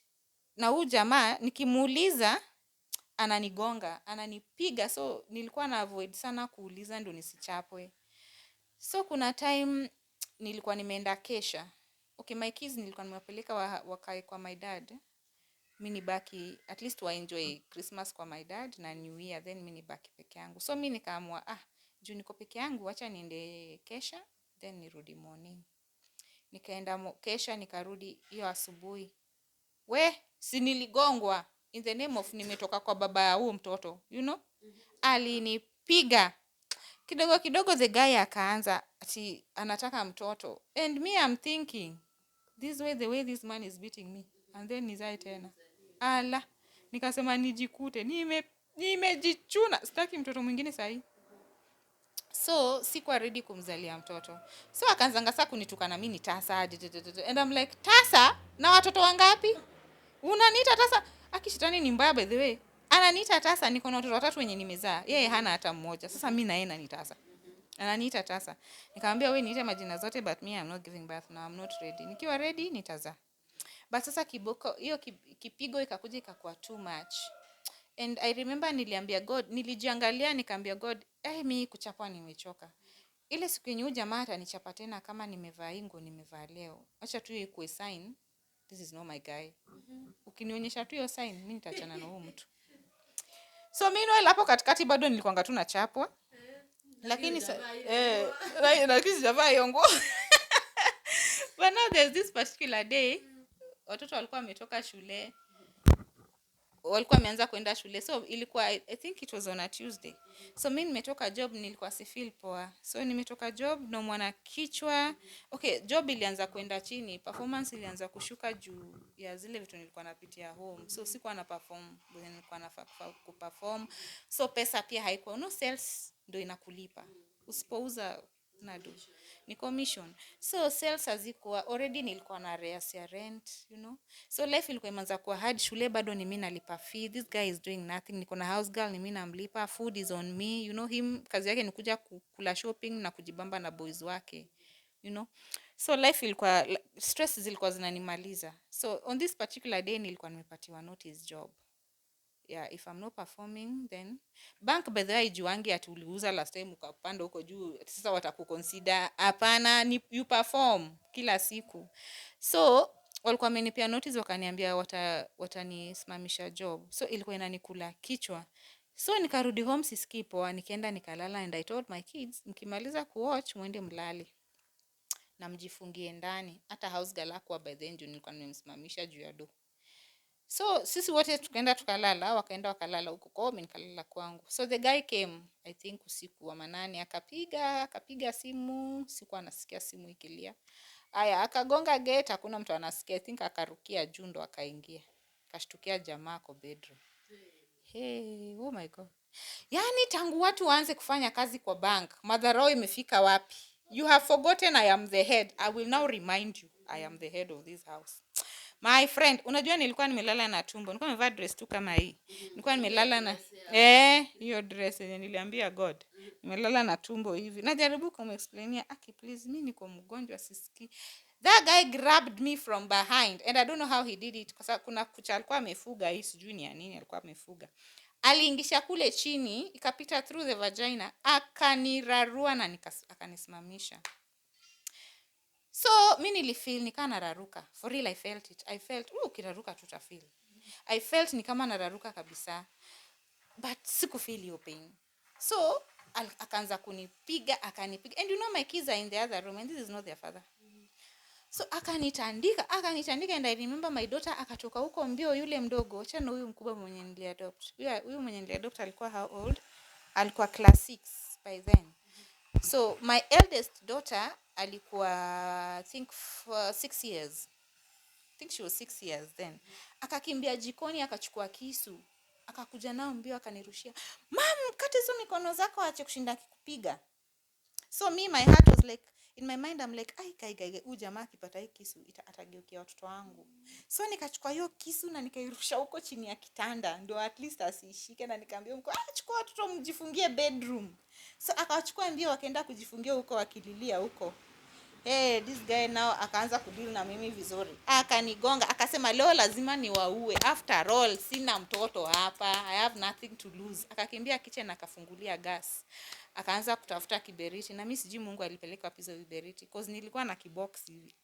Na huyu jamaa nikimuuliza ananigonga, ananipiga. So nilikuwa na avoid sana kuuliza ndo nisichapwe. So kuna time nilikuwa nimeenda kesha. Okay, my kids nilikuwa nimewapeleka wakae kwa my dad. Mimi nibaki at least wa enjoy Christmas kwa my dad na New Year, then mimi nibaki peke yangu. So mimi nikaamua juu niko peke yangu acha niende kesha then nirudi morning. Nikaenda kesha nikarudi hiyo asubuhi. Si niligongwa in the name of nimetoka kwa baba ya huyo mtoto, you know? Alinipiga. Kidogo kidogo the guy akaanza ati anataka mtoto. And me I'm thinking the way this man is beating me. And then nizae tena. Nikasema nijikute. Nimejichuna. Sitaki mtoto mwingine sahi. So sikuwa ready kumzalia mtoto. So akaanza sasa kunitukana mimi ni tasa. And I'm like, tasa? Na watoto wangapi? Unaniita tasa? Akishitani ni mbaya by the way. Ananiita tasa, niko na watoto 3 wenye nimezaa. Yeye hana hata mmoja. Sasa mimi na yeye nani tasa? Ananiita tasa. Nikamwambia wewe niite majina zote but me I'm not giving birth now. I'm not ready. Nikiwa ready nitazaa. But sasa kiboko hiyo kipigo ikakuja ikakuwa too much. And I remember niliambia God, nilijiangalia nikaambia God, mimi kuchapwa nimechoka. Ile siku yenye jamaa atanichapa tena kama nimevaa ingo nimevaa leo. Acha tu ikuwe sign. This is not my guy. Ukinionyesha tu hiyo sign, mimi nitaachana na huyo mtu. So meanwhile hapo katikati bado nilikuwa tu nachapwa. Lakini lakini sijavaa hiyo nguo. But now there's this particular day watoto walikuwa wametoka shule. Walikuwa wameanza kwenda shule. So ilikuwa I think it was on a Tuesday. So mimi nimetoka job nilikuwa si feel poa. So nimetoka job na mwana kichwa. Okay, job ilianza kwenda chini, performance ilianza kushuka juu ya zile vitu nilikuwa napitia home. So sikuwa na perform, nilikuwa nafaa kuperform. So pesa pia haikuwa. No sales ndio inakulipa. Usipouza nado ni commission. So sales hazikuwa, already nilikuwa na arrears ya rent, you know. So life ilikuwa imeanza kuwa hard. Shule bado ni mimi nalipa fee. This guy is doing nothing. Niko na house girl ni mimi namlipa. Food is on me, you know. Him kazi yake ni kuja kula shopping na kujibamba na boys wake, you know. So life ilikuwa, stress zilikuwa zinanimaliza. So on this particular day nilikuwa nimepatiwa notice job. Yeah, if I'm not performing then bank by the way juangi ati uliuza last time ukapanda huko juu sasa watakuconsider. Hapana, ni you perform kila siku. So walikuwa wamenipea notice, wakaniambia watanisimamisha job, so ilikuwa inanikula kichwa. So nikarudi home, sisikii poa, nikaenda nikalala, and I told my kids, mkimaliza kuwatch mwende mlale na mjifungie ndani. Hata house girl hakuwa by then, juu nilikuwa nimemsimamisha juu ya do. So sisi wote tukaenda tukalala, wakaenda wakalala huko kwao, mimi nikalala kwangu. So the guy came, I think usiku wa manane, akapiga simu, sikuwa nasikia simu ikilia. Aya, akagonga gate, hakuna mtu anasikia. I think akarukia juu ndo akaingia. Kashtukia jamaa kwa bedroom. Hey, oh my god. Yaani tangu watu waanze kufanya kazi kwa bank, madharau imefika wapi? You have forgotten I am the head. I will now remind you I am the head of this house. My friend, unajua nilikuwa nimelala na tumbo. Nilikuwa nimevaa dress tu kama hii. Nilikuwa nimelala na hiyo dress yenye niliambia God. Nimelala na tumbo hivi. Najaribu kumexplainia, Aki please, mimi niko mgonjwa sisikii. That guy grabbed me from behind and I don't know how he did it. Kwa sababu kuna kucha alikuwa amefuga, hii sijui ni ya nini alikuwa amefuga. Aliingisha kule chini, ikapita through the vagina, akanirarua na akanisimamisha. So mimi nilifeel ni kama nararuka. For real I felt it. I felt ukiraruka tutafeel. I felt ni kama nararuka kabisa. But sikufeel hiyo pain. So akaanza kunipiga, akanipiga. And you know my kids are in the other room and this is not their father. So akanitandika and I remember my daughter akatoka huko mbio, yule mdogo, chana huyu mkubwa mwenye niliadopt. Huyu mwenye niliadopt alikuwa how old? Alikuwa class 6 by then. So my eldest daughter alikuwa I think 6 years. I think she was 6 years then. Akakimbia jikoni, akachukua kisu, akakuja nao mbio, akanirushia. Mom, kata hizo mikono zako, ache kushinda akikupiga. So me, my heart was like, in my mind I'm like, ai kai huyu jamaa akipata hii kisu atageukia watoto wangu. So nikachukua hiyo kisu na nikairusha huko chini ya kitanda ndio at least asishike, na nikamwambia mko chukua watoto mjifungie bedroom. So akachukua mbio, wakaenda kujifungia huko, wakililia huko. Hey, this guy now akaanza kudeal na mimi vizuri. Akanigonga, akasema leo lazima niwaue. After all, sina mtoto hapa. I have nothing to lose. Akakimbia kitchen akafungulia gas. Akaanza kutafuta kiberiti, na mimi sijui Mungu alipeleka wapi hizo kiberiti cause nilikuwa na kibox hivi.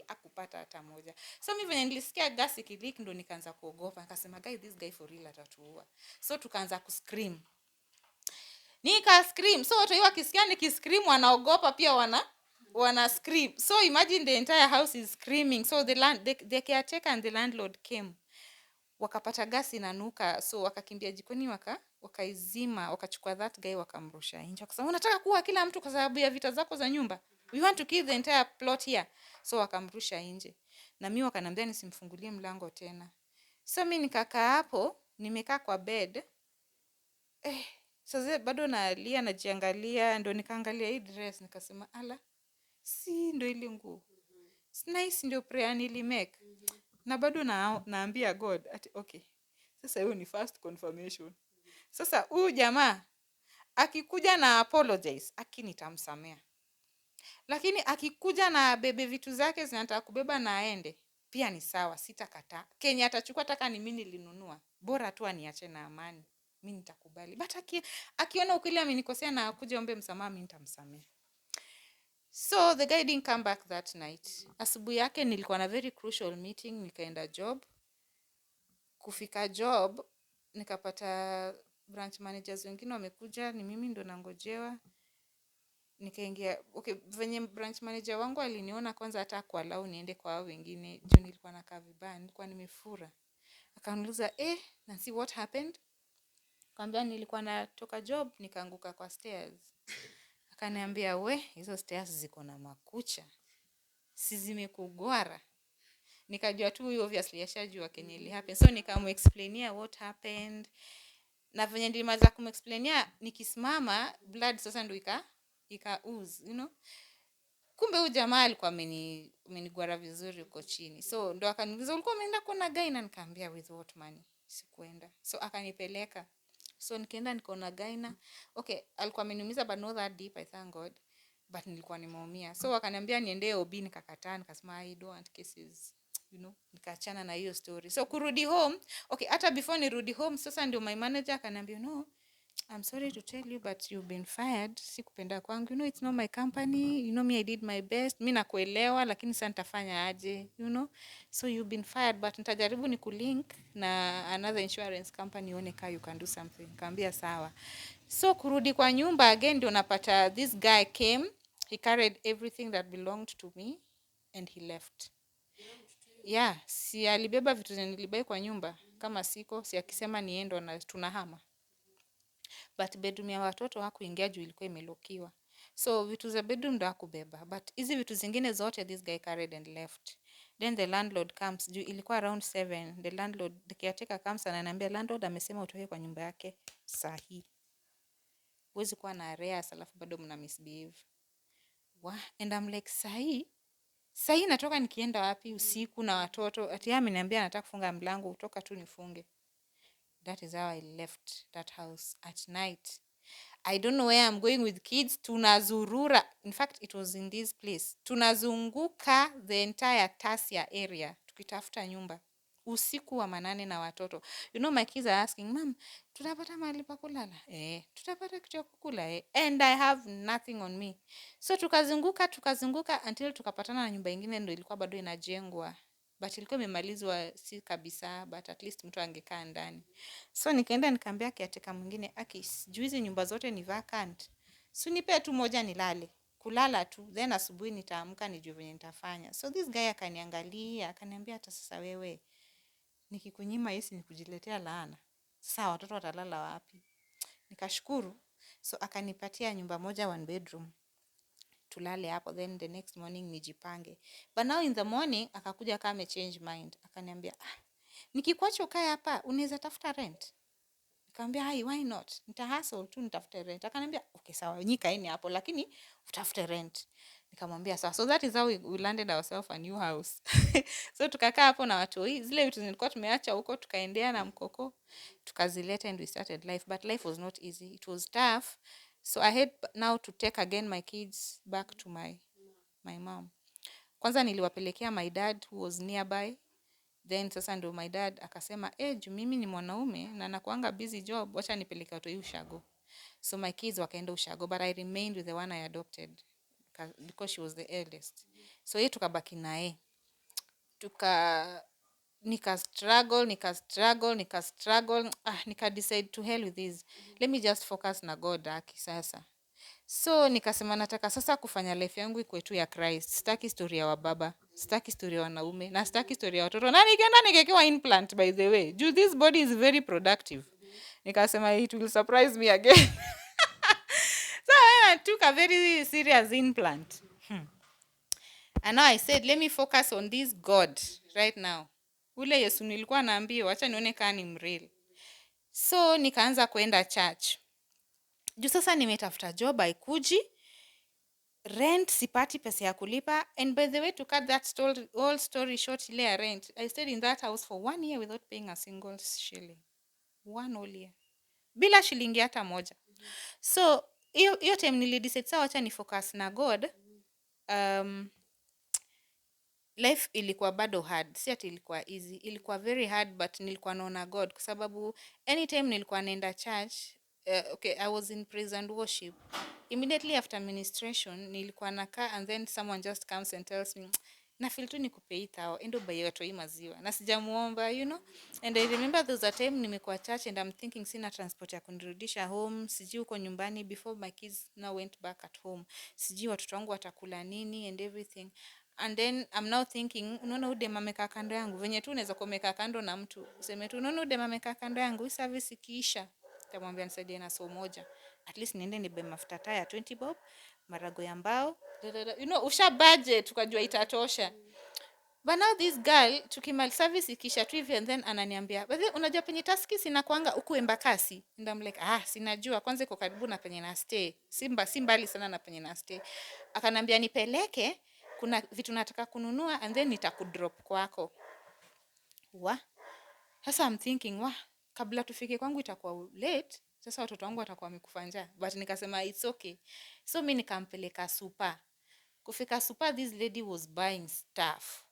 Akupata hata moja. So mimi venye nilisikia gas ikileak ndo nikaanza kuogopa. Akasema guy, this guy for real atatuua. So tukaanza kuscream. Nika scream. So watu hiyo wakisikia nikiscream wanaogopa pia wana scream. So imagine the entire house is screaming. So the caretaker and the landlord came. Wakapata gas inanuka, so wakakimbia jikoni, wakaizima, wakachukua that guy wakamrusha nje. Akasema unataka kuua kila mtu kwa sababu ya vita zako za nyumba? We want to kill the entire plot here. So wakamrusha nje. Na mimi wakaniambia nisimfungulie mlango tena. So mimi nikakaa hapo, nimekaa kwa bed. Sasa bado nalia, najiangalia, ndo nikaangalia hii dress, nikasema ala, si ndo ile nguo. It's nice, ndio prayer nilimake. Na bado naambia God ati okay, sasa hiyo ni first confirmation. Sasa huyu jamaa akikuja na apologize, nitamsamea. Lakini akikuja na bebe vitu zake zinataka kubeba na aende, pia ni sawa, sitakataa. Kenya atachukua taka ni mimi nilinunua, bora tu aniache na amani, mimi nitakubali. But akiona ukweli amenikosea na akuje ombe msamaha, mimi nitamsamea. So the guy didn't come back that night. Asubuhi yake nilikuwa na very crucial meeting, nikaenda job. Kufika job nikapata branch managers wengine wamekuja, ni mimi ndo nangojewa. Nikaingia, okay, venye branch manager wangu aliniona kwanza, hata kualau niende kwa hao wengine juu nilikuwa nakaa vibaya, nilikuwa nimefura. Akaniuliza Nancy, what happened? Nikamwambia nilikuwa natoka job nikaanguka kwa stairs. Akaniambia hizo stairs ziko na makucha, si zimekugwara? Nikajua tu huyo obviously ashajua kenye ili happen. So nikamuexplainia what happened. Na venye nilimaliza kumexplainia, nikisimama blood sasa ndo ika ooze, you know. Kumbe huyu jamaa alikuwa amenigwara vizuri huko chini. So ndo akaniuliza ulikuwa umeenda kuona guy? Na nikamwambia with what money? Sikuenda. So akanipeleka. So nikaenda nikaona guy na okay, alikuwa ameniumiza but not that deep, I thank God. But nilikuwa nimeumia. So wakaniambia niende OB, nikakataa, nikasema I don't want cases, you know, nikaachana na hiyo story. So kurudi home, okay, hata before nirudi home sasa ndio my manager akaniambia no, I'm sorry to tell you but you've been fired. Sikupenda kwangu. You know it's not my company. You know me, I did my best. Mi nakuelewa lakini sasa nitafanya aje, you know? So you've been fired but nitajaribu ni kulink na another insurance company uone ka you can do something. Kaambia sawa. So kurudi kwa nyumba again ndio napata this guy came. He carried everything that belonged to me and he left. Yeah, si alibeba vitu zenye nilibai kwa nyumba kama siko, si akisema niendo na tunahama. But bedroom ya watoto hakuingia juu ilikuwa imelokiwa. So vitu za bedroom ndo hakubeba. But hizi vitu zingine zote this guy carried and left. Then the landlord comes. Juu ilikuwa around 7. The landlord, the caretaker comes and ananiambia landlord amesema utoke kwa nyumba yake saa hii. Huwezi kuwa na arrears alafu bado mna misbehave. And I'm like saa hii natoka nikienda wapi usiku na watoto? Ati yeye ameniambia anataka kufunga mlango, utoka tu nifunge. That is how I left that house at night. I don't know where I'm going with kids. Tunazurura. In fact, it was in this place. Tunazunguka the entire Tasia area. Tukitafuta nyumba. Usiku wa manane na watoto. You know, my kids are asking, Mom, tutapata mahali pa kulala? Tutapata kitu ya kukula? And I have nothing on me. So tukazunguka until tukapatana na nyumba ingine ndio ilikuwa bado inajengwa. But ilikuwa imemalizwa si kabisa, but at least mtu angekaa ndani. So nikaenda nikaambia caretaker mwingine, aki juu hizi nyumba zote ni vacant. So nipe tu moja nilale. Kulala tu, then asubuhi nitaamka nijue venye nitafanya. So this guy akaniangalia, akaniambia hata sasa wewe nikikunyima hisi nikujiletea laana. Sasa watoto watalala wapi? Nikashukuru. So akanipatia nyumba moja 1 bedroom. Tulale hapo, then the next morning nijipange. But now in the morning akakuja kama amechange mind. Akaniambia, nikikuacha ukae hapa unaweza tafuta rent. Nikamwambia hai, why not? Nita hustle tu nitafute rent. Akaniambia okay sawa, nyika kaeni hapo lakini utafute rent. Nikamwambia sawa. So that is how we landed ourselves a new house. So tukakaa hapo na watoi, zile vitu zilikuwa tumeacha huko tukaendea na mkoko, tukazileta and we started life, but life was not easy. It was tough. So I had now to take again my kids back to my mom. Kwanza niliwapelekea my dad who was nearby. Then sasa ndo my dad akasema, juu mimi ni mwanaume na nakuanga busy job, wacha nipeleke watoi ushago. So my kids wakaenda ushago, but I remained with the one I adopted because she was the eldest. So yeye tukabaki naye. Nika struggle, nika decide to hell with this. Let me just focus na God sasa. So nikasema nataka sasa kufanya life yangu ikuwe tu ya Christ. Sitaki story ya wababa, sitaki story ya wanaume, na sitaki story ya watoto. Na nikaenda nikakewa implant by the way. This body is very productive. Nikasema it will surprise me again. So I took a very serious implant. And now I said let me focus on this God right now. Ule Yesu nilikuwa naambiwa acha nione kama ni mreal. So nikaanza kwenda church. Juu sasa nimetafuta job haikuji, rent sipati pesa ya kulipa, and by the way to cut that whole story short, ile ya rent, I stayed in that house for 1 year without paying a single shilling. 1 whole year. Bila shilingi hata moja. So hiyo time nilidecide sawa acha ni focus na God. Life ilikuwa bado hard, si ati ilikuwa easy, ilikuwa very hard, but nilikuwa naona God kwa sababu anytime nilikuwa naenda church, okay, I was in praise and worship. Immediately after ministration nilikuwa nakaa and then someone just comes and tells me na feel tu nikupe 8,000 endo buy watoi maziwa na sijamuomba, you know. And I remember there was a time nimekuwa church and I'm thinking sina transport ya kunirudisha home, sijui uko nyumbani before my kids now went back at home, sijui watoto wangu watakula nini and everything. And then I'm now thinking, unaona ude amekaa kando yangu, venye tu unaweza kumekaa kando na mtu useme tu unaona ude amekaa kando yangu, hii service ikiisha nitamwambia nisaidie na so moja, at least niende nibe mafuta taya 20 bob, marago ya mbao, you know, usha budget tukajua itatosha. But now this girl tukimal service ikisha tu hivi and then ananiambia, "But unajua penye taski sina kwanga huku Embakasi?" And I'm like, sinajua, kwanza iko karibu na penye na stay. Si mbali sana na penye na stay. Akanambia nipeleke, kuna vitu nataka kununua and then nitakudrop kwako. Sasa I'm thinking, kabla tufike kwangu itakuwa late, sasa watoto wangu watakuwa wamekufa njaa. But nikasema it's okay. So mimi nikampeleka super. Kufika super, this lady was buying stuff.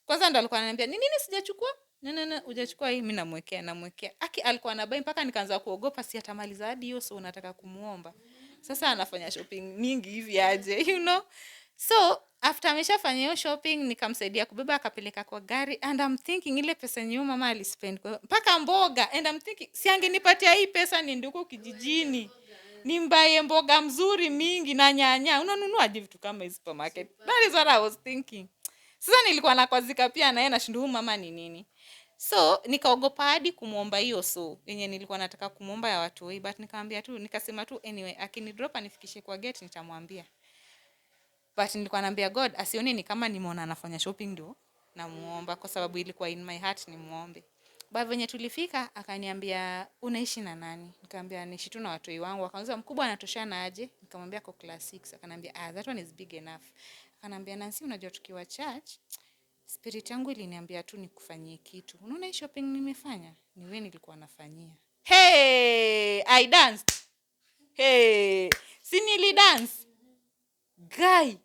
Kwanza ndo alikuwa ananiambia, "Ni nini sijachukua?" No, hujachukua hii, mimi namwekea. Aki alikuwa anabai mpaka nikaanza kuogopa si atamaliza hadi hiyo, so unataka kumuomba. Sasa anafanya shopping mingi hivi aje, you know. So after ameshafanya hiyo shopping nikamsaidia kubeba akapeleka kwa gari, and I'm thinking ile pesa yenye mama alispend mpaka mboga, and I'm thinking si angenipatia hii pesa niende huko kijijini nimbaye mboga mzuri mingi na nyanya, unanunua aje vitu kama hizo supermarket? That is what I was thinking. Sasa nilikuwa nakwazika pia na yeye na shindu mama ni nini. So nikaogopa hadi kumuomba hiyo, so yenye nilikuwa nataka kumuomba ya watu hii, but nikamwambia tu, nikasema tu anyway akinidrop anifikishe kwa gate nitamwambia. But nilikuwa naambia God asione ni kama nimeona anafanya shopping ndio namuomba, kwa sababu ilikuwa in my heart nimuombe. But venye tulifika akaniambia unaishi na nani? Nikamwambia naishi tu na watoi wangu. Akauliza mkubwa anatoshana aje? Nikamwambia kwa class 6. Akaniambia that one is big enough. Akaniambia Nancy, unajua tukiwa church spirit yangu iliniambia tu nikufanyie kitu. Unaona hii shopping nimefanya? Ni wewe nilikuwa nafanyia. Hey, I danced. Hey, si nili dance. Guy,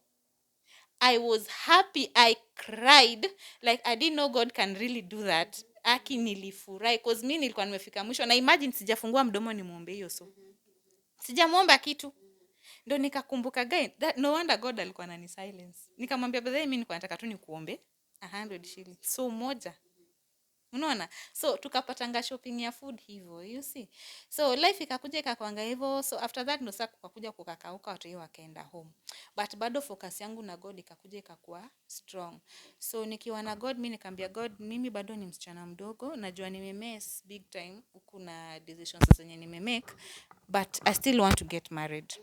I was happy. I cried like I didn't know God can really do that. Aki nilifurahi cause mimi nilikuwa nimefika mwisho na imagine sijafungua mdomo nimuombe hiyo, so sijamuomba kitu. Ndio nikakumbuka guy, that no wonder God alikuwa anani silence. Nikamwambia baadaye mimi nilikuwa nataka tu nikuombe 100 shillings. So moja. Unaona? So tukapatanga shopping ya food hivyo, you see. So life ikakuja ikakwanga hivyo. So after that ndo sasa kukakuja kukakauka, watu hiyo wakaenda home. But bado focus yangu na God ikakuja ikakuwa strong. So nikiwa na God mimi nikamwambia God, mimi bado ni msichana mdogo, najua nimemess big time huku na decisions zenye nimemake, but I still want to get married.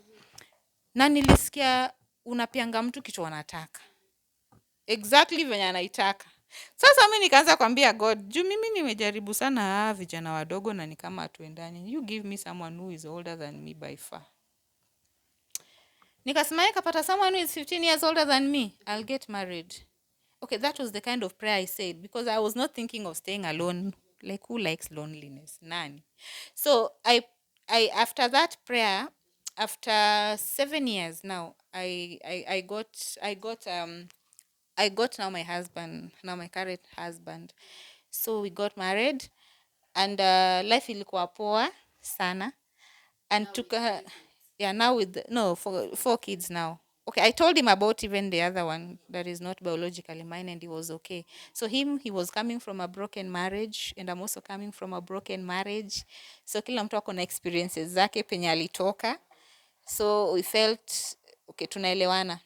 Na nilisikia unapianga mtu kitu anataka. Exactly venye anaitaka. Sasa mimi nikaanza kwambia God, juu mimi nimejaribu sana vijana wadogo na ni kama hatuendani. You give me someone who is older than me by far. Nikasema kapata someone who is 15 years older than me, I'll get married. Okay, that was the kind of prayer I said because I was not thinking of staying alone. Like who likes loneliness? None. So I after that prayer, after 7 years now, I got now my husband, now my current husband. So we got married and life ilikuwa poa sana, and took yeah, now with no, four kids now. Okay, I told him about even the other one that is not biologically mine, and he was okay. So he was coming from a broken marriage, and I'm also coming from a broken marriage. So kila mtu ako na experiences zake penye alitoka. So we felt okay, tunaelewana.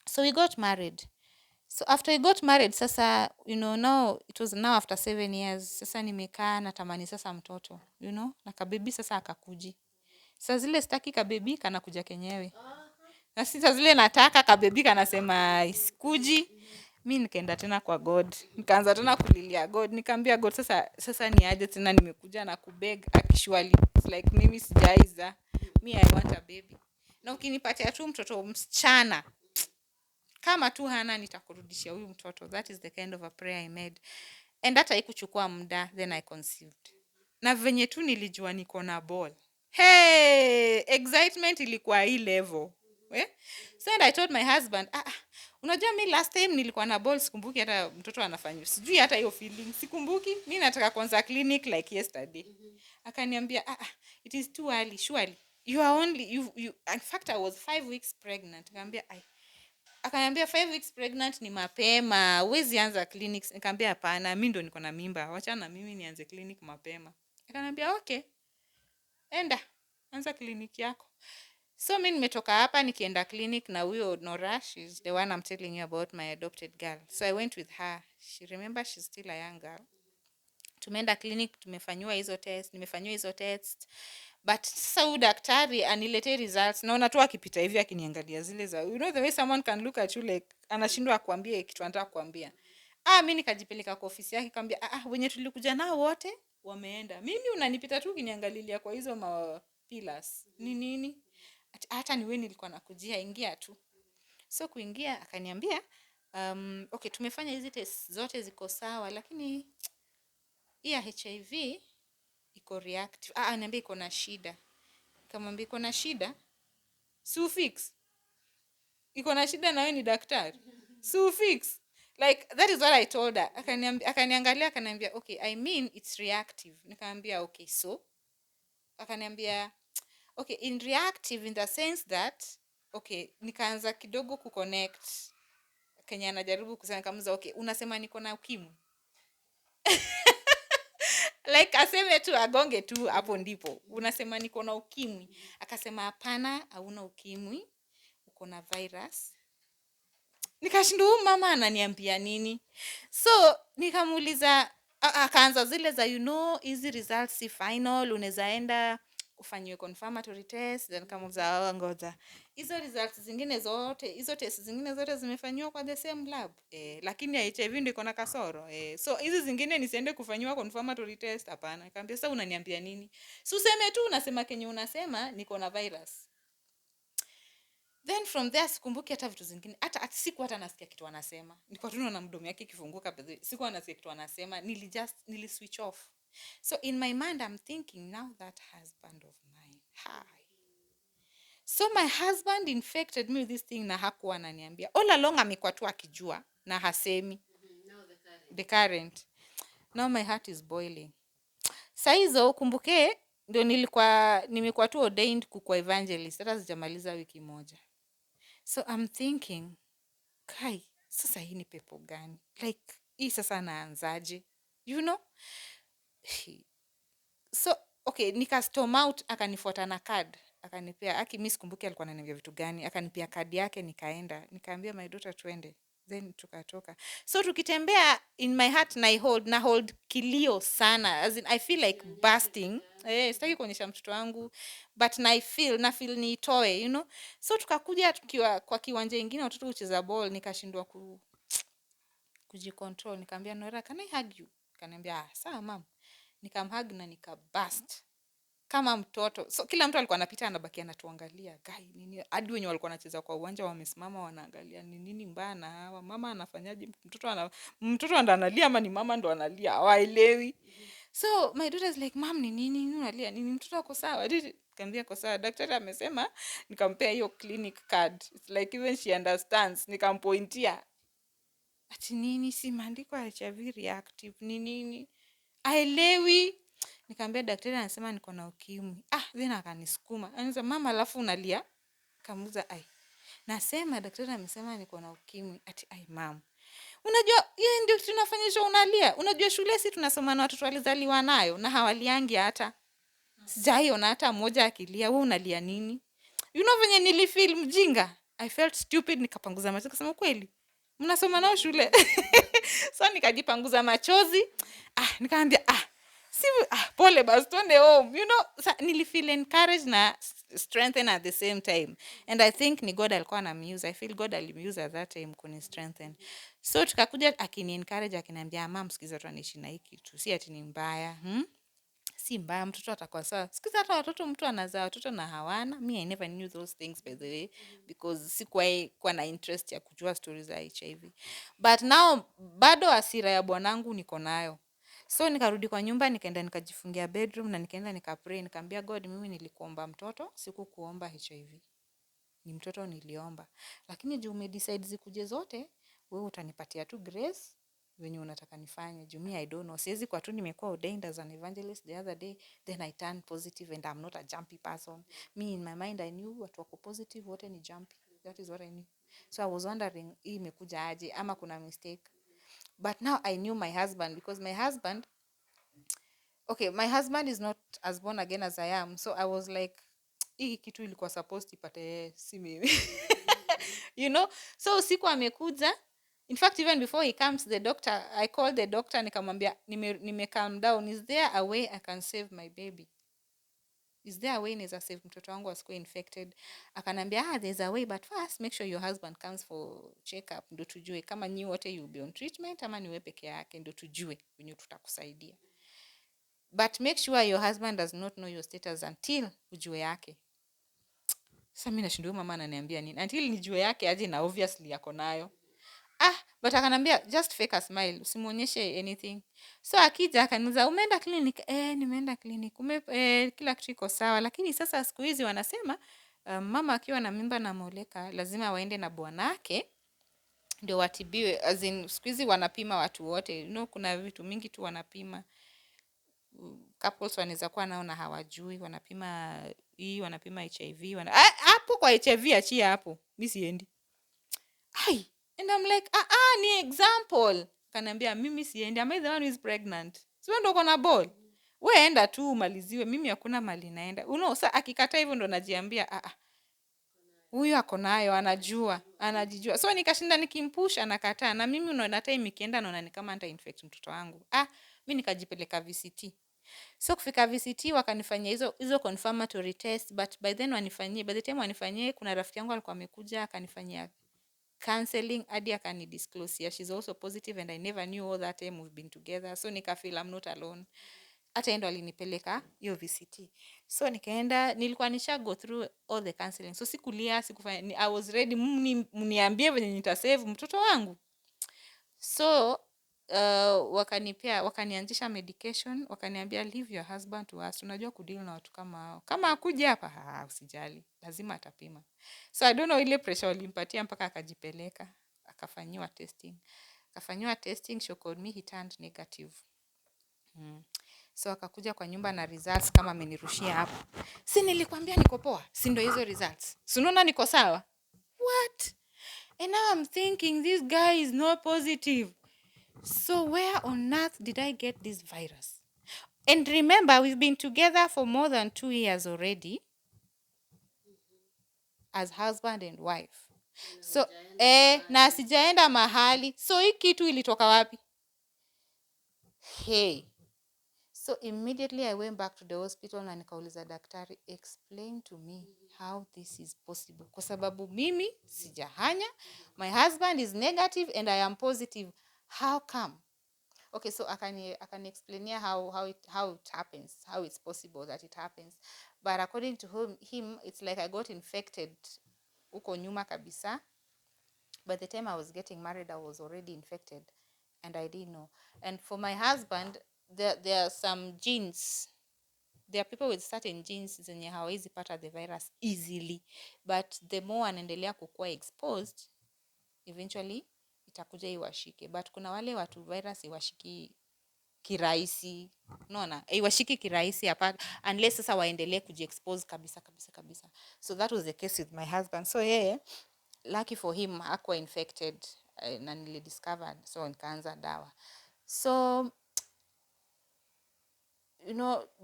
So we got married. So after we got married, sasa, you know, now it was now after 7 years. Sasa nimekaa natamani sasa mtoto, you know, na kabebi sasa akakuji. Sasa zile sitaki kabebi kanakuja kenyewe. Na sasa zile nataka kabebi kanasema isikuji. Mimi nikaenda tena kwa God. Nikaanza tena kulilia God. Nikamwambia God, sasa ni aje tena nimekuja na kubeg actually. It's like mimi sijaiza. Me I want a baby. Na ukinipatia tu mtoto msichana, kama tu hana nitakurudishia huyu mtoto. That is the kind of a prayer I made. And hata haikuchukua muda, then I conceived. Na venye tu nilijua niko na ball. Hey, excitement ilikuwa hii level. So and I told my husband, unajua mi last time nilikuwa na ball, sikumbuki hata mtoto anafanywa. Sijui hata hiyo feeling, sikumbuki. Mi nataka kwanza clinic like yesterday. Akaniambia, it is too early, surely. You are only, in fact I was 5 weeks pregnant. Akaniambia 5 weeks pregnant ni mapema, huwezi anza clinics. Nikamwambia hapana, mimi ndo niko na mimba, wacha na mimi nianze clinic mapema. Akaniambia okay, enda anza clinic yako. So mimi nimetoka hapa nikienda clinic na huyo Nora, she's the one I'm telling you about, my adopted girl. So I went with her. Remember she's still a young girl. Tumeenda clinic, nimefanywa hizo test. But sasa huyu daktari aniletee results, naona tu akipita hivi akiniangalia zile za, you know the way someone can look at you like anashindwa kuambia kitu anataka kuambia. Mimi nikajipeleka kwa ofisi yake, nikamwambia wenye tulikuja nao wote wameenda, mimi unanipita tu ukiniangalilia kwa hizo pillars ni nini? Hata ni wewe nilikuwa nakujia, ingia tu. So kuingia akaniambia okay, tumefanya hizi test zote ziko sawa, lakini ya HIV iko reactive. Ananiambia iko na shida. Nikamwambia iko na shida? Si ufix. Iko na shida na wewe ni daktari. Si ufix. Like that is what I told her. Akaniangalia akaniambia okay, I mean it's reactive. Nikamwambia okay, so akaniambia okay, in reactive in the sense that okay, nikaanza kidogo kuconnect Kenya anajaribu kusema kama okay, unasema niko na ukimwi. Like aseme tu agonge tu hapo ndipo. Unasema niko na ukimwi. Akasema hapana, hauna ukimwi. Uko na virus. Nikashindwa huyu mama ananiambia nini? So nikamuuliza akaanza zile za hizi results si final, unaweza enda ufanyiwe confirmatory test. Then kamuuliza ngoja. Hizo results zingine zote, hizo test zingine zote zimefanywa kwa the same lab. Lakini ya HIV ndio iko na kasoro. So hizi zingine nisiende kufanywa confirmatory test hapana. Nikamwambia sasa unaniambia nini? Si useme tu unasema kenye unasema niko na virus. Then from there sikumbuki hata vitu zingine. Hata siku hata nasikia kitu anasema. Nilikuwa tu naona mdomo yake kifunguka pekee. Siku nasikia kitu anasema. Nili switch off. So in my mind I'm thinking now that husband of mine. Hi. So my husband infected me with this thing na hakuwa ananiambia. All along amekuwa tu akijua na hasemi. Now The current. Now my heart is boiling. Saa hizo kumbuke ndio nimekuwa tu ordained kukuwa evangelist. Hata sijamaliza wiki moja. So I'm thinking, kai, sasa hii ni pepo gani? Like, hii sasa naanzaje? You know? So, okay, nika storm out, akanifuata na card. Akanipea, mimi sikumbuki alikuwa ananiambia vitu gani. Akanipea card yake, nikaenda. Nikaambia my daughter twende. Then tukatoka. So tukitembea in my heart na hold kilio sana. As in, I feel like bursting. Sitaki kuonyesha mtoto wangu, but na feel niitoe, you know. So tukakuja tukiwa kwa kiwanja kingine watoto hucheza ball, nikashindwa kujicontrol. Nikamwambia Nora, can I hug you? Akaniambia sawa mom. Nikamhug na nikabust kama mtoto. So kila mtu alikuwa anapita anabaki anatuangalia. Guy nini? Hadi wenye walikuwa wanacheza kwa uwanja wamesimama wanaangalia ni nini mbaya na hawa. Mama anafanyaje? Mtoto ndo analia ama ni mama ndo analia? Hawaelewi. So my daughter is like, "Mom ni nini? Unalia nini? Mtoto ako sawa?" Nikamwambia ako sawa. Daktari amesema nikampea hiyo clinic card. It's like even she understands. Nikampointia. Ati nini si maandiko ya HIV reactive ni nini? Haelewi. Nikamwambia daktari anasema niko na ukimwi. Then akanisukuma. Anasema mama alafu unalia. Kamuza nasema daktari amesema niko na ukimwi. Ati mama. Unajua yeye ndio tunafanyisha unalia. Unajua shule si tunasoma na watoto walizaliwa nayo na hawaliangi hata. Sijaiona hata mmoja akilia. Wewe unalia nini? You know venye nilifeel mjinga. I felt stupid, nikapanguza machozi kusema kweli. Mnasoma nao shule. So nikajipanguza machozi. Nikamwambia pole basi twende home. You know, nilifeel encouraged na strengthened at the same time. And I think ni God alikuwa anamuse. I feel God alimuse at that time kuni strengthen. So tukakuja akini encourage akiniambia mama sikiza tu anaishi na hiki kitu. Si ati ni mbaya. Si mbaya mtoto atakuwa sawa. Sikiza hata watoto mtu anazaa watoto na hawana. Me I never knew those things by the way because sikuwa na interest ya kujua stories za HIV. But now bado hasira ya bwanangu niko nayo. So nikarudi kwa nyumba nikaenda nikajifungia bedroom na nikaenda nikapray nikamwambia God mimi nilikuomba mtoto sikukuomba HIV. Ni mtoto niliomba. Lakini juu umedecide zikuje zote wewe utanipatia tu grace venye unataka nifanye. Juu mimi I don't know. Siwezi kwa tu nimekuwa ordained as an evangelist the other day then I turn positive and I'm not a jumpy person. Me in my mind I knew watu wako positive wote ni jumpy. That is what I knew. So I was wondering hii imekuja aje ama kuna mistake. But now I knew my husband because my husband is not as born again as I am. So I was like, hii kitu ilikuwa supposed ipate si mimi. You know? So siku amekuja. In fact, even before he comes, I called the doctor nikamwambia nime calm down. Is there a way I can save my baby? Is there a way naweza save mtoto wangu asikuwe infected? Akanambia, there's a way, but first make sure your husband comes for check-up ndo tujue kama nyi wote you be on treatment ama niwe peke yake ndo tujue venye tutakusaidia. But make sure your husband does not know your status until ujue yake. Sasa mimi nashindwa mama ananiambia nini? Until nijue yake aje na obviously yako nayo. But akanambia just fake a smile, usimuonyeshe anything. So akija akaniuliza umeenda clinic? Nimeenda clinic. Kila kitu iko sawa, lakini sasa siku hizi wanasema mama akiwa na mimba na moleka lazima waende na bwanake ndio watibiwe, as in siku hizi wanapima watu wote, kuna vitu mingi tu wanapima. Couples wanaweza kuwa nao na hawajui, wanapima hii, wanapima HIV, hapo kwa HIV achia hapo, mimi siendi. Ai, and I'm like, ni example. Kaniambia mimi siendi, am I the one who is pregnant? Si wewe ndio uko na ball. Wewe enda tu umaliziwe, mimi hakuna mali naenda. Sasa akikataa hivyo ndo najiambia, huyu ako nayo, anajua, anajijua. So nikashinda nikimpush, anakataa. Na mimi unaona time ikienda naona ni kama nita infect mtoto wangu. Mimi nikajipeleka VCT. So kufika VCT wakanifanyia hizo confirmatory test, but by the time wanifanyie, kuna rafiki yangu alikuwa amekuja akanifanyia counseling hadi akani disclose, yeah, she's also positive and I never knew all that time we've been together. So nika feel I'm not alone. Hata endo alinipeleka hiyo VCT. So nikaenda, nilikuwa nisha go through all the counseling. So sikulia, sikufanya, I was ready, mniambie venye nitasave mtoto wangu. So wakanianzisha medication, wakaniambia leave your husband to us. Tunajua kudeal na watu kama hao. Kama hakuja hapa, usijali, lazima atapima. So I don't know ile pressure walimpatia mpaka akajipeleka, akafanyiwa testing, she called me, he turned negative. So akakuja kwa nyumba na results kama amenirushia hapo. Si nilikwambia niko poa? Si ndio hizo results? Si unaona niko sawa? What? And now I'm thinking this guy is not positive. So where on earth did I get this virus? And remember, we've been together for more than 2 years already as husband and wife. So na sijaenda mahali. So hii kitu ilitoka wapi? Hey. So immediately I went back to the hospital na nikauliza daktari, explain to me how this is possible. Kwa sababu mimi sijahanya, my husband is negative and I am positive. How come? Okay, so akani explainia how it happens, how it's possible that it happens. But according to him, it's like I got infected uko nyuma kabisa. By the time I was getting married, I was already infected and I didn't know. And for my husband, there are some genes. There are people with certain genes zenye hawezi pata the virus easily. But the more anaendelea kukua exposed, eventually itakuja iwashike. But kuna wale watu virus iwashiki kirahisi. Unaona? Iwashiki kirahisi hapa unless sasa waendelee kujiexpose kabisa. So that was the case with my husband. So lucky for him hakuwa infected na nilidiscovered, so nikaanza dawa. So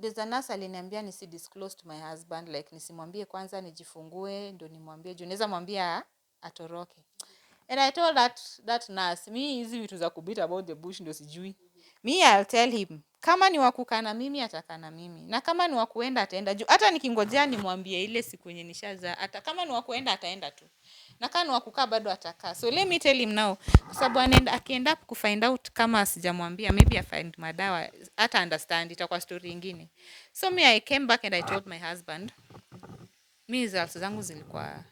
there's a nurse aliniambia nisidisclose to my husband, like nisimwambie kwanza nijifungue ndo nimwambie juu naweza mwambia atoroke. And I told that nurse, me hizi vitu za kubit about the bush ndo sijui. Me I'll tell him, kama ni wakukaa na mimi atakaa na mimi, na kama ni wakuenda ataenda. Juu hata nikingojea nimwambie ile siku yenye nishaza, hata kama ni wakuenda ataenda tu, na kama ni wakukaa bado atakaa. So let me tell him now, kwa sababu akienda kufind out kama sijamwambia, maybe I find madawa hata understand, itakuwa story nyingine. So me I came back and I told my husband, me results zangu zilikuwa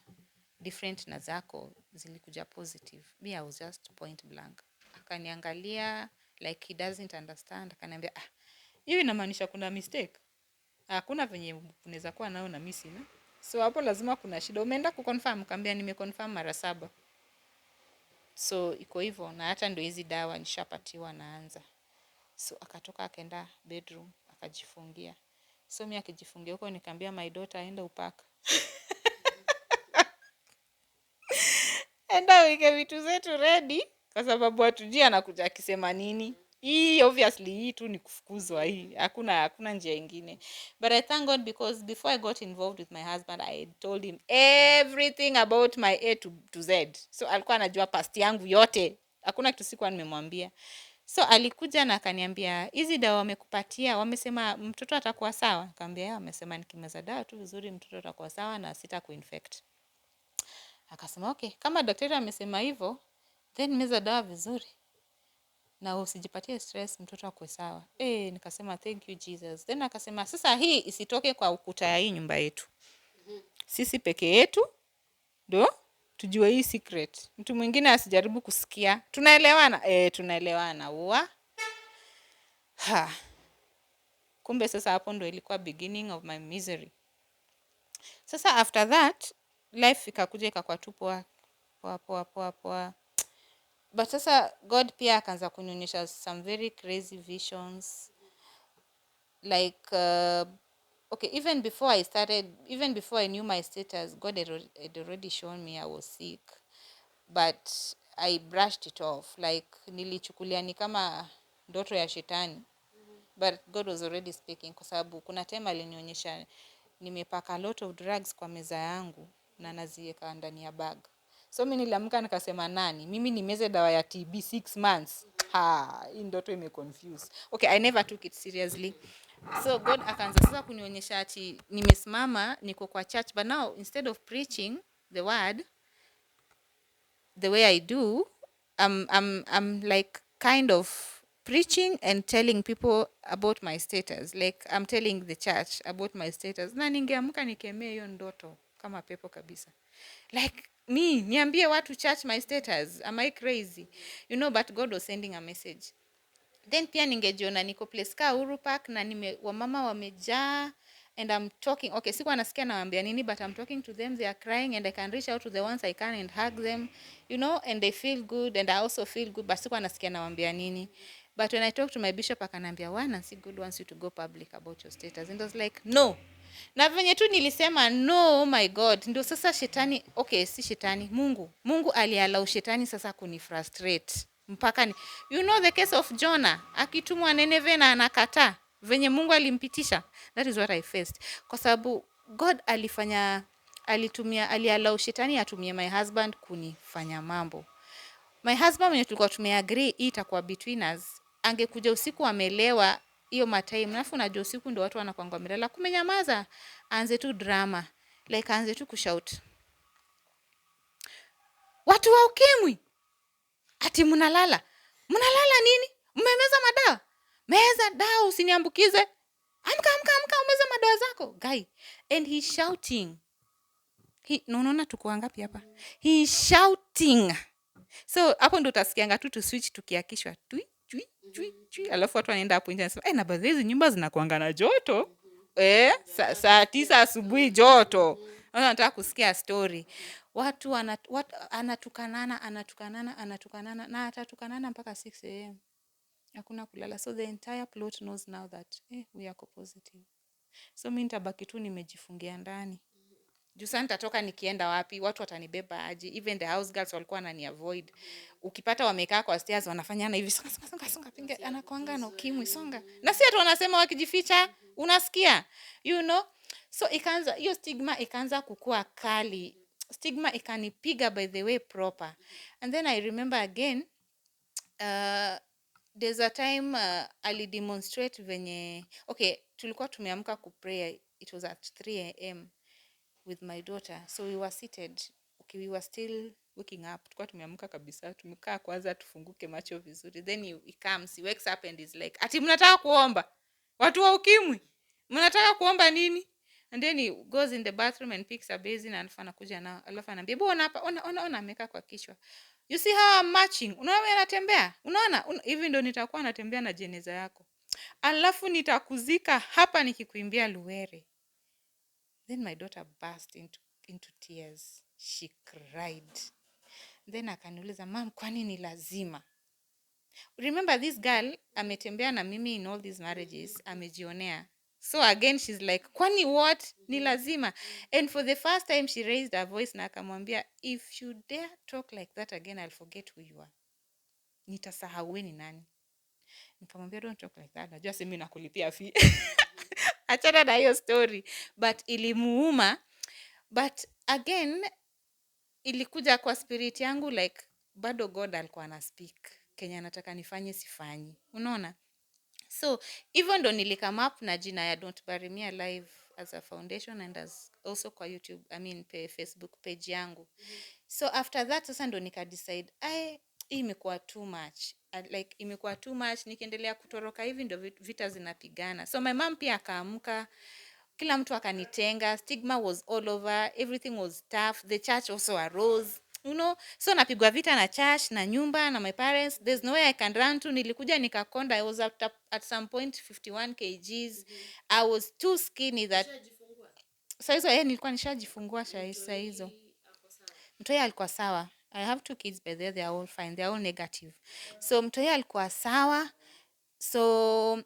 different na zako, zilikuja positive. Me I was just point blank. Akaniangalia like he doesn't understand. Akaniambia, hiyo inamaanisha kuna mistake? Hakuna venye unaweza kuwa nao na mimi sina. So hapo lazima kuna shida. Umeenda kuconfirm? Nikamwambia nimeconfirm mara 7. So iko hivyo, na hata ndio hizi dawa nishapatiwa naanza. So akatoka akaenda bedroom akajifungia. So mimi akijifungia huko nikamwambia my daughter aenda upaka. Enda weke vitu zetu ready kwa sababu hatujui anakuja akisema nini. Hii obviously hii tu ni kufukuzwa hii. Hakuna njia nyingine. But I thank God because before I got involved with my husband, I told him everything about my A to Z. So alikuwa anajua past yangu yote. Hakuna kitu sikuwa nimemwambia. So alikuja na akaniambia, hizi dawa wamekupatia, wamesema mtoto atakuwa sawa? Nikamwambia, wamesema nikimeza dawa tu vizuri mtoto atakuwa sawa na sitakuinfect. Akasema okay, kama daktari amesema hivyo, then meza dawa vizuri na usijipatie stress, mtoto akue sawa. Nikasema thank you Jesus. Then akasema sasa hii isitoke kwa ukuta ya hii nyumba yetu. Sisi peke yetu ndo tujue hii secret. Mtu mwingine asijaribu kusikia. Tunaelewana? Tunaelewana. Kumbe sasa hapo ndo ilikuwa beginning of my misery. Sasa after that life ikakuja ikakuwa tu poa. But sasa God pia akaanza kunionyesha some very crazy visions, like okay, even before I knew my status, God had already shown me I was sick, but I brushed it off, like nilichukulia ni kama ndoto ya shetani, but God was already speaking, kwa sababu kuna time alinionyesha nimepaka a lot of drugs kwa meza yangu na naziweka ndani ya bag. So mimi niliamka nikasema, nani mimi nimeze dawa ya TB 6 months? Hii ndoto confuse. Okay, I never took it seriously. So God akaanza sasa kunionyesha ati nimesimama niko kwa church, but now instead of preaching the word the way I do, I'm like kind of preaching and telling people about my status. Like I'm telling the church about my status. Na ningeamka nikemea hiyo ndoto kama pepo kabisa. Like me, niambie watu church my status. Am I crazy? You know, but God was sending a message. Then pia ningejiona niko place ka Uhuru Park na wamama wamejaa and I'm talking. Okay, sikuwa nasikia nawaambia nini, but I'm talking to them, they are crying and I can reach out to the ones I can and hug them, you know, and they feel good and I also feel good, but sikuwa nasikia nawaambia nini. But when I talk to my bishop akanambia, Nancy, God wants you to go public about your status. And I was like, no. Na venye tu nilisema no, oh my God, ndio sasa shetani, okay, si shetani, Mungu alialau shetani sasa kunifrustrate mpaka ni, you know the case of Jonah akitumwa Nineve na anakataa, venye Mungu alimpitisha. That is what I faced, kwa sababu God alialau shetani atumie my husband kunifanya mambo. My husband mwenye tulikuwa tumeagree hii itakuwa between us, angekuja usiku amelewa hiyo matime, nafu unajua usiku ndio watu wanakuanga wamelala, kumenyamaza, aanze tu drama, like aanze tu kushout, watu wa ukimwi ati mnalala nini, mmemeza madawa, meza dawa usiniambukize, amka umeza madawa zako guy. And he's shouting, unaona tuko wangapi hapa, he's shouting. So hapo ndo utasikianga tu switch tukiakishwa tui chui, alafu watu wanaenda hapo nje nasema, na baadhi hizi nyumba zinakuanga na joto saa 9 asubuhi joto. Nataka kusikia story. Watu anatukanana na atatukanana mpaka 6 am. Hakuna kulala. So the entire plot knows now that we are co-positive. So mimi nitabaki tu nimejifungia ndani. Juu sasa nitatoka nikienda wapi? Watu watanibeba aje? Even the house girls walikuwa wanani avoid. Ukipata wamekaa kwa stairs wanafanyana hivi, songa pinge, anakuanga na ukimwi, songa. Na si watu wanasema wakijificha, unasikia? You know? So ikaanza hiyo stigma ikaanza kukua kali. Stigma ikanipiga by the way proper. And then I remember again, there's a time ali demonstrate venye, okay, tulikuwa tumeamka kupray. It was at 3 am with my daughter. So we were seated. Okay, we were still waking up. Tulikuwa tumeamka kabisa. Tumekaa kwanza tufunguke macho vizuri. Then he comes, he wakes up and is like, ati mnataka kuomba? Watu wa ukimwi? Mnataka kuomba nini? And then he goes in the bathroom and picks a basin and anakuja nao. Alafu anambia, "Bona hapa, ona ameka kwa kichwa. You see how I'm marching? Unaona anatembea? Unaona? Hivi ndo nitakuwa natembea na jeneza yako. Alafu nitakuzika hapa nikikuimbia Luwere." Then my daughter burst into tears. She cried. Then akaniuliza, "Mom, kwani ni lazima?" Remember this girl ametembea na mimi in all these marriages, amejionea. So again she's like, "Kwani what? Ni lazima?" And for the first time she raised her voice na akamwambia, "If you dare talk like that again, I'll forget who you are. Nitasahau wewe ni nani." Nikamwambia, "Don't talk like that. Najua sasa mimi nakulipia fee." Achana na hiyo story, but ilimuuma. But again ilikuja kwa spirit yangu, like bado God alikuwa ana speak Kenya nataka nifanye sifanyi, unaona. So even ndo nilikame up na jina ya Don't Bury Me Alive as a foundation and as also kwa YouTube, Facebook page yangu. So after that sasa ndo nika decide hii imekuwa too much, like imekuwa too much, nikiendelea kutoroka hivi ndo vita zinapigana. So my mom pia akaamka, kila mtu akanitenga, stigma was all over, everything was tough, the church also arose, you know. So napigwa vita na church na nyumba na my parents, there's no way I can run to. Nilikuja nikakonda, I was at some point 51 kgs. I was too skinny that sasa hizo nilikuwa nishajifungua saa hizo. Mtoto alikuwa sawa, I have 2 kids by there, they are all fine, they are all negative. So mtoi alikuwa sawa, so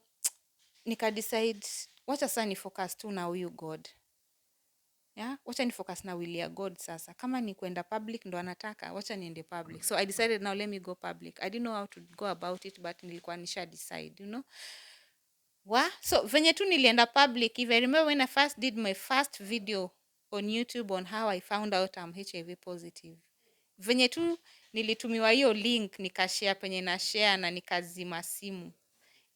nika decide wacha sasa ni focus tu na huyu God. Yeah, wacha ni focus na will ya God sasa. Kama ni kwenda public ndo anataka, wacha niende public. So I decided now let me go public. I didn't know how to go about it, but nilikuwa nisha decide, So venye tu nilienda public, if I remember when I first did my first video on YouTube on how I found out I'm HIV positive. Venye tu nilitumiwa hiyo link, nikashare penye na share na nikazima simu.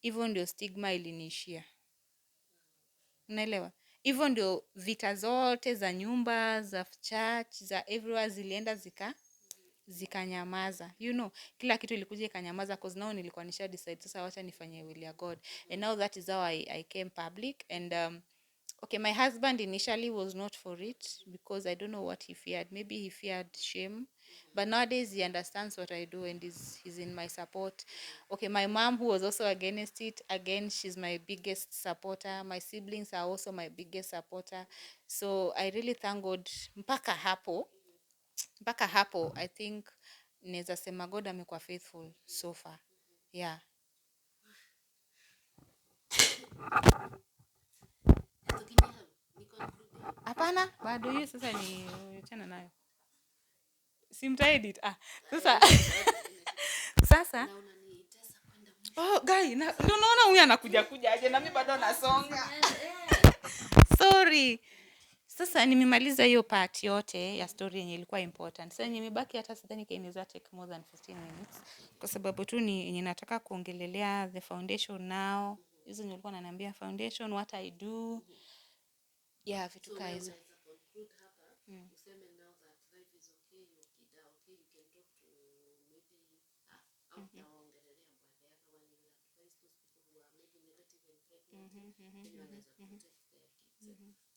Hivyo ndio stigma iliniishia. Unaelewa? Hivyo ndio vita zote za nyumba, za church, za everywhere zilienda zikanyamaza. Kila kitu ilikuja ikanyamaza cause now nilikuwa nisha decide sasa wacha nifanye will ya God. And now that is how I came public. And okay, my husband initially was not for it because I don't know what he feared. Maybe he feared shame. But nowadays he understands what I do and he's in my support. Okay, my mom, who was also against it, again, she's my biggest supporter. My siblings are also my biggest supporter. So I really thank God. Mpaka hapo, I think naweza sema God amekuwa faithful so far. Yeah. Hapana, bado hiyo sasa ni achana nayo. Simtaedit. Sasa oh guy, ndio naona huyu anakuja aje na mimi bado nasonga. Sorry. Sasa nimemaliza hiyo part yote ya story yenye ilikuwa important. Sasa nimebaki hata sidhani inaweza take more than 15 minutes. Kwa sababu tu ni yenye nataka kuongelelea the foundation now. Hizo nilikuwa naniambia foundation, what I do. Yeah, vitu kaa hizo.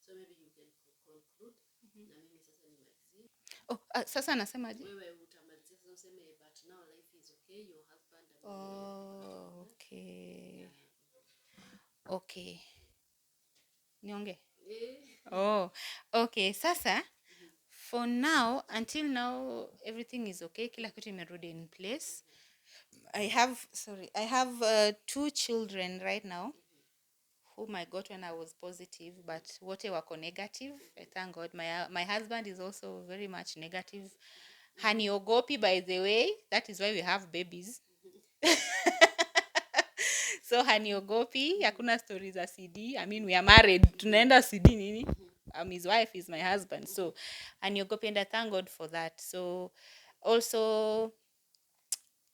So maybe you can conclude na mimi sasa nimalizie. Oh, sasa nasemaje? Wewe utamalizia sasa useme but now life is okay, your husband and oh, okay. Okay. Niongee? Oh, okay. Sasa for now, until now everything is okay. Kila kitu imerudi in place. I have 2 children right now whom I got when I was positive, but wote wako negative. I thank God. My husband is also very much negative. Haniogopi, by the way. That is why we have babies. So haniogopi, hakuna stories za CD. I mean, we are married. Tunaenda CD nini? His wife is my husband. So haniogopi, and I thank God for that. So also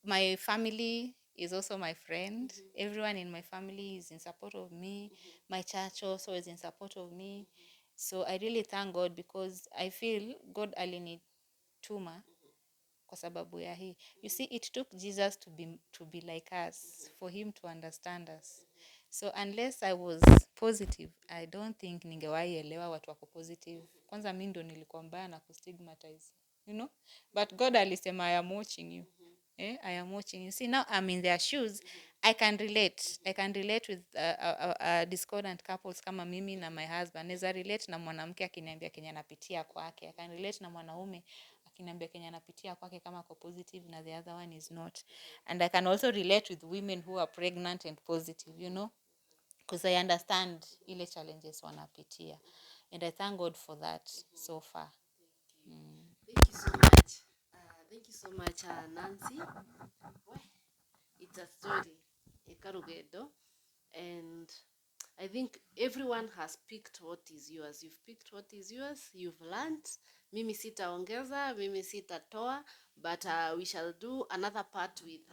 my family is also my friend. Everyone in my family is in support of me. My church also is in support of me. So I really thank God because I feel God alinituma kwa sababu ya hii. You see, it took Jesus to be like us, for him to understand us. So unless I was positive, I don't think ningewahi elewa watu wako positive. Kwanza mimi ndo nilikuwa mbaya na kustigmatize, But God alisema I am watching you. I am watching you. See, now I'm in their shoes. I can relate with discordant couples kama mimi na my husband. Naweza relate na mwanamke akiniambia Kenya anapitia kwake. I can relate na mwanaume akiniambia Kenya anapitia kwake kama ako positive na the other one is not. And I can also relate with women who are pregnant and positive, because I understand ile challenges wanapitia. And I thank God for that so far. Thank you so much. Thank you so much, Nancy. It's a story, a karugendo, and I think everyone has picked what is yours. You've picked what is yours. You've learned. Mimi sitaongeza, mimi sitatoa, but we shall do another part with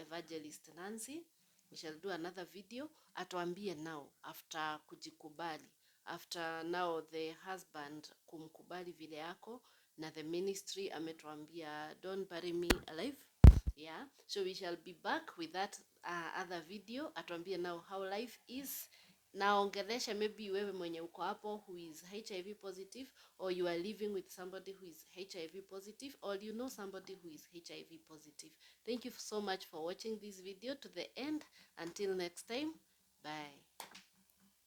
Evangelist Nancy. We shall do another video. Atuambie now, after kujikubali, after now the husband kumkubali vile yako, na the ministry ametuambia don't bury me alive. Yeah, so we shall be back with that other video. Atuambie now how life is. Naongelesha maybe wewe mwenye uko hapo who is HIV positive, or you are living with somebody who is HIV positive, or you know somebody who is HIV positive. Thank you so much for watching this video to the end. Until next time, bye.